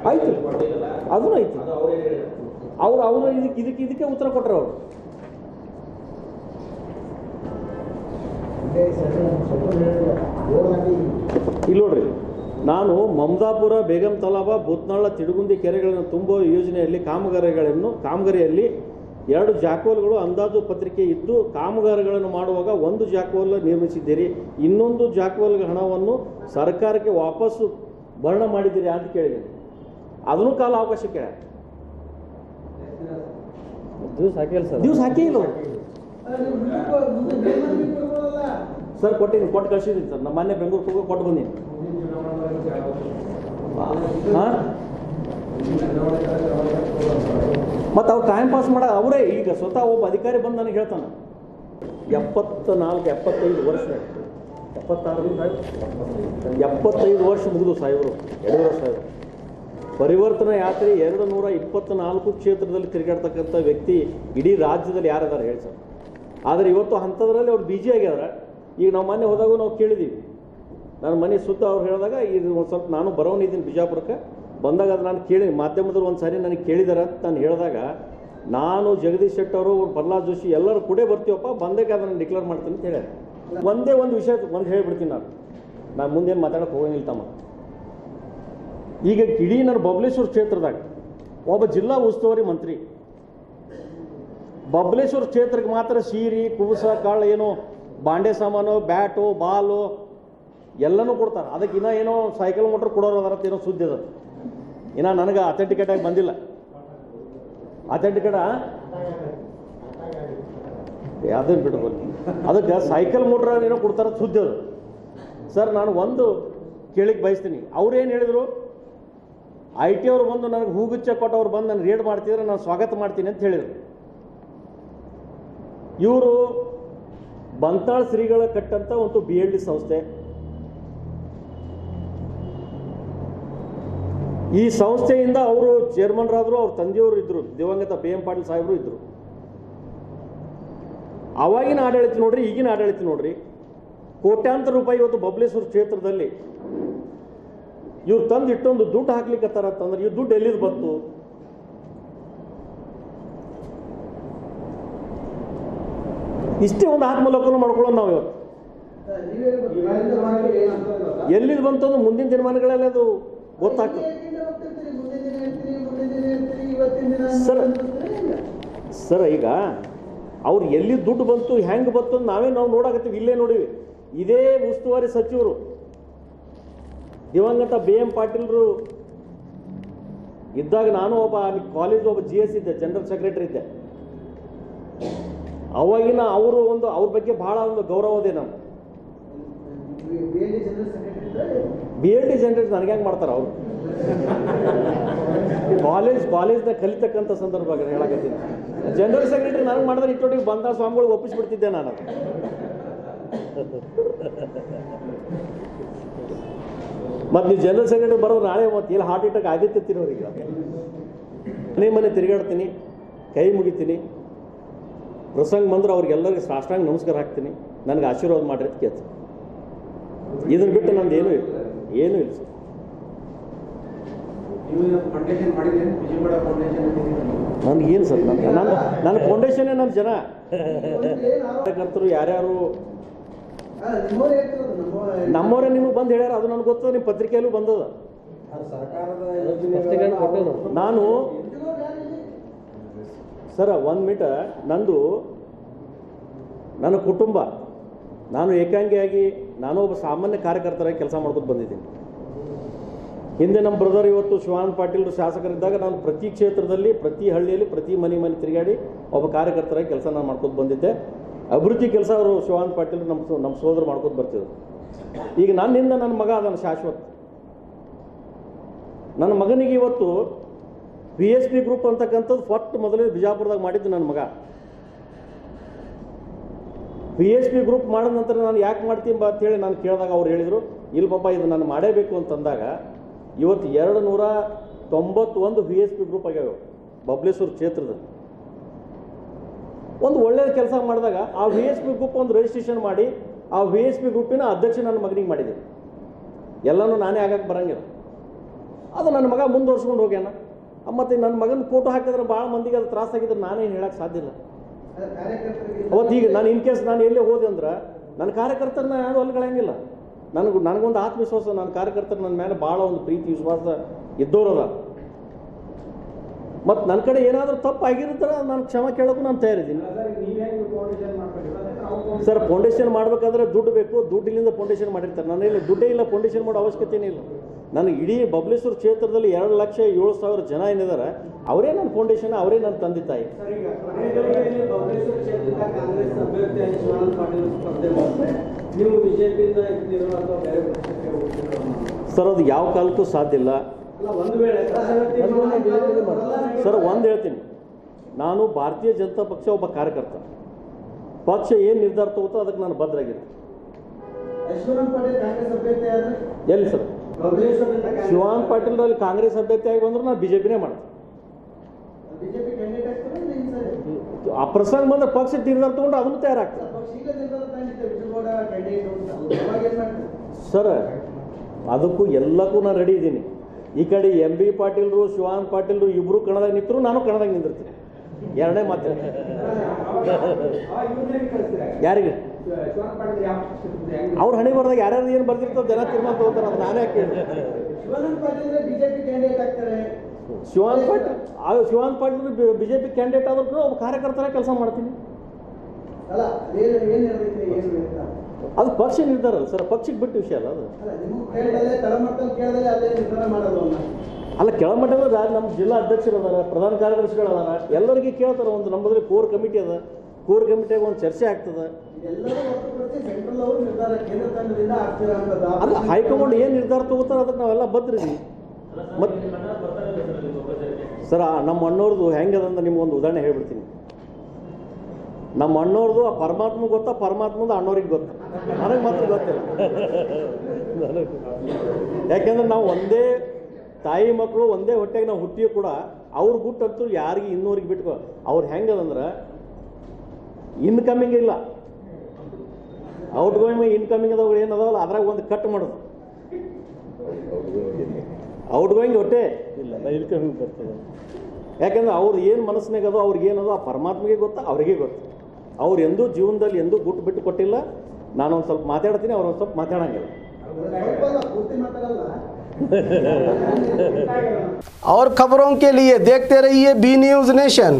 ಆಯ್ತು, ಅದೂ ಆಯ್ತು. ಅವರು ಇದಕ್ಕೆ ಉತ್ತರ ಕೊಟ್ಟರು. ಅವರು ಇಲ್ಲಿ ನೋಡ್ರಿ, ನಾನು ಮಮದಾಪುರ, ಬೇಗಂ ತಲಾಬ, ಭೂತ್ನಾಳ, ತಿಡುಗುಂದಿ ಕೆರೆಗಳನ್ನು ತುಂಬುವ ಯೋಜನೆಯಲ್ಲಿ ಕಾಮಗಾರಿಯಲ್ಲಿ 2 ಜಾಕೋಲ್ಗಳು ಅಂದಾಜು ಪತ್ರಿಕೆ ಇದ್ದು ಕಾಮಗಾರಿಗಳನ್ನು ಮಾಡುವಾಗ 1 ಜಾಕೋಲ್ ನಿರ್ಮಿಸಿದ್ದೀರಿ, ಇನ್ನೊಂದು ಜಾಕೋಲ್ಗೆ ಹಣವನ್ನು ಸರ್ಕಾರಕ್ಕೆ ವಾಪಸ್ಸು ಭರಣ ಮಾಡಿದ್ದೀರಿ ಅಂತ ಕೇಳಿದ್ದೀನಿ. ಅದನ್ನು ಕಾಲ ಅವಕಾಶ ಕೇಳ ದಿವಸ ಹಾಕಿಲ್ಲ ಸರ್. ಕೊಟ್ಟು ಕಳಿಸಿದ್ದೀನಿ ಸರ್. ನಮ್ಮ ಮೊನ್ನೆ ಬೆಂಗಳೂರಿಗೆ ಹೋಗಿ ಕೊಟ್ಟು ಬಂದೀನಿ. ಮತ್ತು ಅವ್ರು ಟೈಮ್ ಪಾಸ್ ಮಾಡ ಅವರೇ ಈಗ ಸ್ವತಃ ಒಬ್ಬ ಅಧಿಕಾರಿ ಬಂದು ನನಗೆ ಹೇಳ್ತಾನೆ, 75 ವರ್ಷ 75 ವರ್ಷ ಮುಗಿದು ಸಾಹೇಬರು, ಯಡಿಯೂರಪ್ಪ ಸಾಹೇಬರು ಪರಿವರ್ತನಾ ಯಾತ್ರೆ 224 ಕ್ಷೇತ್ರದಲ್ಲಿ ತಿರುಗಾಡ್ತಕ್ಕಂಥ ವ್ಯಕ್ತಿ ಇಡೀ ರಾಜ್ಯದಲ್ಲಿ ಯಾರಿದ್ದಾರೆ ಹೇಳಿ ಸರ್. ಆದರೆ ಇವತ್ತು ಅಂಥದ್ರಲ್ಲಿ ಅವ್ರು ಬಿಜಿ ಆಗ್ಯಾರ. ಈಗ ನಾವು ಮೊನ್ನೆ ಹೋದಾಗ ನಾವು ಕೇಳಿದ್ದೀವಿ, ನಾನು ಮನೆ ಸುತ್ತ ಅವ್ರು ಹೇಳಿದಾಗ ಈಗ ಒಂದು ಸ್ವಲ್ಪ ನಾನು ಬರೋನಿದ್ದೀನಿ ಬಿಜಾಪುರಕ್ಕೆ ಬಂದಾಗ ಅದು ನಾನು ಕೇಳಿ ಮಾಧ್ಯಮದಲ್ಲಿ ಒಂದು ಸಾರಿ ನನಗೆ ಕೇಳಿದಾರೆ ಅಂತ ನಾನು ಹೇಳಿದಾಗ, ನಾನು ಜಗದೀಶ್ ಶೆಟ್ಟರ್ ಅವರು, ಪ್ರಹ್ಲಾದ್ ಜೋಶಿ ಎಲ್ಲರೂ ಕೂಡ ಬರ್ತೀವಪ್ಪ, ಬಂದಾಗ ಅದನ್ನು ಡಿಕ್ಲೇರ್ ಮಾಡ್ತೀನಿ ಅಂತ ಹೇಳ್ಯಾರ. ಒಂದೇ ಒಂದು ವಿಷಯ ಹೇಳ್ಬಿಡ್ತೀನಿ, ನಾನು ಮುಂದೇನು ಮಾತಾಡೋಕೆ ಹೋಗಂಗಿಲ್ಲ ತಮ್ಮ. ಈಗ ಇಡೀ ನಾನು ಬಬಲೇಶ್ವರ ಕ್ಷೇತ್ರದಾಗ ಒಬ್ಬ ಜಿಲ್ಲಾ ಉಸ್ತುವಾರಿ ಮಂತ್ರಿ, ಬಬಲೇಶ್ವರ ಕ್ಷೇತ್ರಕ್ಕೆ ಮಾತ್ರ ಸೀರೆ, ಕುಬಸ, ಕಾಳು, ಏನೋ ಬಾಂಡೆ ಸಾಮಾನು, ಬ್ಯಾಟು, ಬಾಲು ಎಲ್ಲನೂ ಕೊಡ್ತಾರೆ. ಅದಕ್ಕೆ ಇನ್ನೂ ಏನೋ ಸೈಕಲ್ ಮೋಟ್ರ್ ಕೊಡೋರು ಅದರತ್ತ ಏನೋ ಸುದ್ದಿ ಅದ. ಇನ್ನು ನನಗೆ ಅಥೆಂಟಿಕೇಟ್ ಆಗಿ ಬಂದಿಲ್ಲ. ಅಥೆಂಟಿಕೇಟ ಅದನ್ನು ಬಿಟ್ಬೋದು. ಅದಕ್ಕೆ ಸೈಕಲ್ ಮೋಟ್ರ್ ಏನೋ ಕೊಡ್ತಾರೆ ಸುದ್ದಿ ಅದು. ಸರ್, ನಾನು ಒಂದು ಕೇಳಿಕ್ಕೆ ಬಯಸ್ತೀನಿ. ಅವ್ರೇನು ಹೇಳಿದರು, IT ಅವರು ಬಂದು ನನಗೆ ಹೂಗುಚ್ಚ ಕೊಟ್ಟು ಅವ್ರು ಬಂದು ನಾನು ರೇಡ್ ಮಾಡ್ತಿದ್ರೆ ನಾನು ಸ್ವಾಗತ ಮಾಡ್ತೀನಿ ಅಂತ ಹೇಳಿದರು. ಇವರು ಬಂತಾಳ ಶ್ರೀಗಳ ಕಟ್ಟಂತ ಒಂದು BLD ಸಂಸ್ಥೆ. ಈ ಸಂಸ್ಥೆಯಿಂದ ಅವರು ಚೇರ್ಮನ್ರಾದರು, ಅವ್ರ ತಂದೆಯವರು ಇದ್ದರು, ದಿವಂಗತ BM ಪಾಟೀಲ್ ಸಾಹೇಬರು ಇದ್ದರು. ಅವಾಗಿನ ಆಡಳಿತ ನೋಡ್ರಿ, ಈಗಿನ ಆಡಳಿತ ನೋಡ್ರಿ. ಕೋಟ್ಯಾಂತರ ರೂಪಾಯಿ ಇವತ್ತು ಬಬಲೇಶ್ವರ ಕ್ಷೇತ್ರದಲ್ಲಿ ಇವ್ರು ತಂದು ಇಟ್ಟೊಂದು ದುಡ್ಡು ಹಾಕ್ಲಿಕ್ಕತ್ತಾರ ಅಂತಂದ್ರೆ ಈ ದುಡ್ಡು ಎಲ್ಲಿದು ಬಂತು? ಇಷ್ಟೇ ಒಂದು ಆತ್ಮಲೋಕನ ಮಾಡ್ಕೊಳ್ಳೋಣ ನಾವು ಇವತ್ತು. ಎಲ್ಲಿದು ಬಂತು ಅಂದ್ರೆ ಮುಂದಿನ ದಿನಮಾನಗಳಲ್ಲಿ ಅದು ಗೊತ್ತಾಗ್ತದೆ. ಸರ್, ಈಗ ಅವ್ರು ಎಲ್ಲಿ ದುಡ್ಡು ಬಂತು, ಹೆಂಗೆ ಬಂತು ಅಂತ ನಾವು ನೋಡಾಕತ್ತೀವಿ. ಇಲ್ಲೇ ನೋಡಿವಿ. ಇದೇ ಉಸ್ತುವಾರಿ ಸಚಿವರು ದಿವಂಗತ BM ಪಾಟೀಲ್ರು ಇದ್ದಾಗ ನಾನು ಒಬ್ಬ ಕಾಲೇಜ್ ಒಬ್ಬ GS ಇದ್ದೆ, ಜನರಲ್ ಸೆಕ್ರೆಟರಿ ಇದ್ದೆ. ಅವಾಗಿನ ಅವರು ಅವ್ರ ಬಗ್ಗೆ ಬಹಳ ಒಂದು ಗೌರವ ಇದೆ. ನಾನು BLD ಜನರೇಟ್ ನನಗೆ ಹೆಂಗೆ ಮಾಡ್ತಾರೆ ಅವರು? ಕಾಲೇಜ್ನ ಕಲಿತಕ್ಕಂಥ ಸಂದರ್ಭ ಹೇಳಕತ್ತೀನಿ. ಜನರಲ್ ಸೆಕ್ರೆಟರಿ ನನಗೆ ಮಾಡಿದ್ರೆ ಇಟ್ಟೊಟ್ಟಿಗೆ ಬಂದ ಸ್ವಾಮಿಗಳಿಗೆ ಒಪ್ಪಿಸ್ಬಿಡ್ತಿದ್ದೆ ನಾನು. ಮತ್ತು ನೀವು ಜನರಲ್ ಸೆಕ್ರೆಟರಿ ಬರೋರು ನಾಳೆ ಮತ್ತೆ ಇಲ್ಲಿ ಹಾರ್ಟ್ ಅಟ್ಯಾಕ್ ಆಗಿತ್ತಿರೋರಿಗೆ ಮನೆ ತಿರುಗಾಡ್ತೀನಿ, ಕೈ ಮುಗಿತೀನಿ. ಪ್ರಸಂಗ ಬಂದ್ರೆ ಅವ್ರಿಗೆಲ್ಲರಿಗೆ ಸಾಷ್ಟಾಂಗ ನಮಸ್ಕಾರ ಹಾಕ್ತೀನಿ, ನನಗೆ ಆಶೀರ್ವಾದ ಮಾಡ್ರಿ ಅಂತ ಕೇಳ್ತೀನಿ. ಇದನ್ನು ಬಿಟ್ಟು ನಂದು ಏನೂ ಇಲ್ಲ ಸರ್. ನನಗೇನು ಸರ್, ನನ್ನ ಫೌಂಡೇಶನ್ನೇ ನನ್ನ ಜನ ಕಾರ್ಯಕರ್ತರು ಯಾರ್ಯಾರು ನಮ್ಮವರೇ ನಿಮಗೆ ಬಂದು ಹೇಳ್ಯಾರ. ಅದು ನನಗೆ ಗೊತ್ತದ, ನಿಮ್ಮ ಪತ್ರಿಕೆಯಲ್ಲೂ ಬಂದದ. ನಾನು ಸರ 1 ಮಿನಿಟ್, ನನ್ನ ಕುಟುಂಬ, ನಾನು ಏಕಾಂಗಿಯಾಗಿ ನಾನು ಒಬ್ಬ ಸಾಮಾನ್ಯ ಕಾರ್ಯಕರ್ತರಾಗಿ ಕೆಲಸ ಮಾಡ್ಕೊಂಡು ಬಂದಿದ್ದೀನಿ. ಹಿಂದೆ ನಮ್ಮ ಬ್ರದರ್ ಇವತ್ತು ಶಿವಾನಂದ ಪಾಟೀಲ್ ಶಾಸಕರಿದ್ದಾಗ ನಾನು ಪ್ರತಿ ಕ್ಷೇತ್ರದಲ್ಲಿ, ಪ್ರತಿ ಹಳ್ಳಿಯಲ್ಲಿ, ಪ್ರತಿ ಮನೆ ತಿರುಗಾಡಿ ಒಬ್ಬ ಕಾರ್ಯಕರ್ತರಾಗಿ ಕೆಲಸ ನಾನು ಮಾಡ್ಕೊಂಡು ಬಂದಿದ್ದೆ. ಅಭಿವೃದ್ಧಿ ಕೆಲಸ ಅವರು ಶಿವಾನಂದ ಪಾಟೀಲ್ ನಮ್ಮ ಸೋದರ ಮಾಡ್ಕೊಂಡು ಬರ್ತಿದ್ರು. ಈಗ ನನ್ನಿಂದ ನನ್ನ ಮಗ ಅದನ್ನು ಶಾಶ್ವತ. ನನ್ನ ಮಗನಿಗೆ ಇವತ್ತು VSP ಗ್ರೂಪ್ ಅಂತಕ್ಕಂಥದ್ದು ಫಸ್ಟ್ ಮೊದಲೇ ಬಿಜಾಪುರದಾಗ ಮಾಡಿದ್ದು ನನ್ನ ಮಗ. VSP ಗ್ರೂಪ್ ಮಾಡಿದ ನಂತರ ನಾನು ಯಾಕೆ ಮಾಡ್ತೀನಿ ಅಂತೇಳಿ ನಾನು ಕೇಳಿದಾಗ ಅವ್ರು ಹೇಳಿದರು, ಇಲ್ಲ ಪಾಪ ಇದು ನಾನು ಮಾಡೇಬೇಕು ಅಂತಂದಾಗ ಇವತ್ತು 291 VSP ಗ್ರೂಪ್ ಆಗ್ಯಾವ ಬಬ್ಲೇಶ್ವರ ಕ್ಷೇತ್ರದ. ಒಂದು ಒಳ್ಳೆಯ ಕೆಲಸ ಮಾಡಿದಾಗ ಆ VSP ಗ್ರೂಪ್ ಒಂದು ರಿಜಿಸ್ಟ್ರೇಷನ್ ಮಾಡಿ ಆ VSP ಗ್ರೂಪಿನ ಅಧ್ಯಕ್ಷ ನನ್ನ ಮಗನಿಗೆ ಮಾಡಿದೆ. ಎಲ್ಲನೂ ನಾನೇ ಆಗಕ್ಕೆ ಬರಂಗಿಲ್ಲ, ಅದು ನನ್ನ ಮಗ ಮುಂದುವರ್ಸ್ಕೊಂಡು ಹೋಗ್ಯಾನ. ಮತ್ತು ನನ್ನ ಮಗನ ಫೋಟೋ ಹಾಕಿದ್ರೆ ಭಾಳ ಮಂದಿಗೆ ಅದು ತ್ರಾಸಾಗಿದ್ರೆ ನಾನೇನು ಹೇಳಕ್ಕೆ ಸಾಧ್ಯ ಇಲ್ಲ. ಅವತ್ತು ಈಗ ನಾನು ಇನ್ ಕೇಸ್ ನಾನು ಎಲ್ಲೇ ಹೋದೆ ಅಂದ್ರೆ ನನ್ನ ಕಾರ್ಯಕರ್ತರನ್ನ ಯಾರು ಅಲ್ಗಳಂಗಿಲ್ಲ. ನನಗೊಂದು ಆತ್ಮವಿಶ್ವಾಸ, ನನ್ನ ಕಾರ್ಯಕರ್ತರು ನನ್ನ ಮೇಲೆ ಭಾಳ ಒಂದು ಪ್ರೀತಿ ವಿಶ್ವಾಸ ಇದ್ದೋರದ. ಮತ್ತು ನನ್ನ ಕಡೆ ಏನಾದರೂ ತಪ್ಪು ಆಗಿರ್ತಾರೆ ನಾನು ಕ್ಷಮೆ ಕೇಳೋಕ್ಕೂ ನಾನು ತಯಾರಿದ್ದೀನಿ. ಸರ್, ಫೌಂಡೇಶನ್ ಮಾಡಬೇಕಾದ್ರೆ ದುಡ್ಡು ಬೇಕು, ದುಡ್ಡಿನಿಂದ ಫೌಂಡೇಶನ್ ಮಾಡಿರ್ತಾರೆ. ನನ್ನಲ್ಲಿ ದುಡ್ಡೇ ಇಲ್ಲ, ಫೌಂಡೇಶನ್ ಮಾಡೋ ಅವಶ್ಯಕತೆಯೇ ಇಲ್ಲ. ನನಗೆ ಇಡೀ ಬಬ್ಲೇಶ್ವರ ಕ್ಷೇತ್ರದಲ್ಲಿ 2,07,000 ಜನ ಏನಿದ್ದಾರೆ ಅವರೇ ನನ್ನ ಫೌಂಡೇಶನ್, ಅವರೇ ನನ್ನ ತಂದೆ ತಾಯಿ. ಸರ್, ಅದು ಯಾವ ಕಾಲಕ್ಕೂ ಸಾಧ್ಯ ಇಲ್ಲ ಸರ್. ಒಂದು ಹೇಳ್ತೀನಿ, ನಾನು ಭಾರತೀಯ ಜನತಾ ಪಕ್ಷ ಒಬ್ಬ ಕಾರ್ಯಕರ್ತ. ಪಕ್ಷ ಏನು ನಿರ್ಧಾರ ತಗೋತೋ ಅದಕ್ಕೆ ನಾನು ಬದ್ಧರಾಗಿರ್ತೀನಿ. ಎಲ್ಲಿ ಸರ್? ಶಿವಾನಂದ ಪಾಟೀಲ್ ಅಲ್ಲಿ ಕಾಂಗ್ರೆಸ್ ಅಭ್ಯರ್ಥಿಯಾಗಿ ಬಂದ್ರೆ ನಾನು BJPನೇ ಮಾಡ್ತೀನಿ. ಆ ಪ್ರಸಂಗ ಬಂದ್ರೆ ಪಕ್ಷ ನಿರ್ಧಾರ ತಗೊಂಡು ಅದನ್ನು ತಯಾರಾಗ್ತದೆ ಸರ್. ಅದಕ್ಕೂ ಎಲ್ಲಕ್ಕೂ ನಾನು ರೆಡಿ ಇದ್ದೀನಿ. ಈ ಕಡೆ MB ಪಾಟೀಲ್ರು, ಶಿವಾನಂದ ಪಾಟೀಲ್ರು ಇಬ್ಬರು ಕಣದಾಗ ನಿಂತರು, ನಾನು ಕಣದಾಗ ನಿಂದಿರ್ತೀನಿ. ಎರಡನೇ ಮಾತು. ಯಾರಿಗೆ ಅವ್ರ ಹಣೆ ಬರ್ದಾಗ ಯಾರ್ಯಾರು ಏನು ಬರ್ದಿರ್ತೋ ಜನ ತೀರ್ಮಾನ ತಗೋತಾರೆ, ಅದು ನಾನೇ ಯಾಕೆ ಹೇಳಿ. ಶಿವಾನಂದ ಪಾಟೀಲ್ BJP ಕ್ಯಾಂಡಿಡೇಟ್ ಆದ್ರೂ ಒಬ್ಬ ಕಾರ್ಯಕರ್ತರ ಕೆಲಸ ಮಾಡ್ತೀನಿ. ಅದು ಪಕ್ಷ ನಿರ್ಧಾರ ಅಲ್ಲ ಸರ್, ಪಕ್ಷಕ್ಕೆ ಬಿಟ್ಟು ವಿಷಯ ಅಲ್ಲ ಅದು. ಅಲ್ಲ, ಕೆಳಮಟ್ಟದ ನಮ್ಮ ಜಿಲ್ಲಾ ಅಧ್ಯಕ್ಷರು ಅದಾರ, ಪ್ರಧಾನ ಕಾರ್ಯದರ್ಶಿಗಳು ಅದಾರ, ಎಲ್ಲರಿಗೆ ಕೇಳ್ತಾರೆ. ಒಂದು ನಮ್ಮದ್ರಲ್ಲಿ ಕೋರ್ ಕಮಿಟಿ ಅದ, ಕೋರ್ ಕಮಿಟಿಯಾಗ ಒಂದು ಚರ್ಚೆ ಆಗ್ತದೆ. ಅಲ್ಲ, ಹೈಕಮಾಂಡ್ ಏನು ನಿರ್ಧಾರ ತಗೋತಾರೆ ಅದಕ್ಕೆ ನಾವೆಲ್ಲ ಬದ್ರಿದ್ದೀವಿ. ಮತ್ತು ಸರ್, ನಮ್ಮ ಅಣ್ಣವ್ರದ್ದು ಹೆಂಗದಂದ್ರೆ ನಿಮ್ಗೊಂದು ಉದಾಹರಣೆ ಹೇಳ್ಬಿಡ್ತೀನಿ. ನಮ್ಮ ಅಣ್ಣವ್ರದ್ದು ಆ ಪರಮಾತ್ಮ ಗೊತ್ತಾ, ಪರಮಾತ್ಮದ ಅಣ್ಣವ್ರಿಗೆ ಗೊತ್ತಾ, ನನಗೆ ಮಾತ್ರ ಗೊತ್ತಿಲ್ಲ. ಯಾಕೆಂದ್ರೆ ನಾವು ಒಂದೇ ತಾಯಿ ಮಕ್ಕಳು, ಒಂದೇ ಹೊಟ್ಟೆಗೆ ನಾವು ಹುಟ್ಟಿಯೂ ಕೂಡ ಅವ್ರ ಗುಟ್ಟಂತೂ ಯಾರಿಗೆ ಇನ್ನೂರಿಗೆ ಬಿಟ್ಕೊ. ಅವ್ರು ಹೆಂಗದಂದ್ರೆ ಇನ್ಕಮಿಂಗ್ ಇಲ್ಲ, ಔಟ್ ಗೋಯಿಂಗ್ ಇನ್ಕಮಿಂಗ್ ಅದಾವ ಏನದಾವಲ್ಲ ಅದ್ರಾಗ ಒಂದು ಕಟ್ ಮಾಡೋದು. ಔಟ್ ಗೋಯಿಂಗ್ ಹೊಟ್ಟೆ ಇಲ್ಲ, ಇನ್ಕಮಿಂಗ್ ಬರ್ತದೆ. ಯಾಕಂದ್ರೆ ಅವ್ರು ಏನು ಮನಸ್ಸಿನಾಗ ಅದೋ, ಅವ್ರಿಗೆ ಏನದೋ ಆ ಪರಮಾತ್ಮಗೆ ಗೊತ್ತಾ, ಅವ್ರಿಗೆ ಗೊತ್ತು. ಅವ್ರು ಎಂದೂ ಜೀವನದಲ್ಲಿ ಎಂದೂ ಗುಟ್ಟು ಬಿಟ್ಟು ಕೊಟ್ಟಿಲ್ಲ. ನಾನೊಂದು ಸ್ವಲ್ಪ ಮಾತಾಡ್ತೀನಿ, ಅವ್ರು ಒಂದು ಸ್ವಲ್ಪ ಮಾತಾಡಂಗಿಲ್ಲ. और खबरों के लिए देखते रहिए B News नेशन।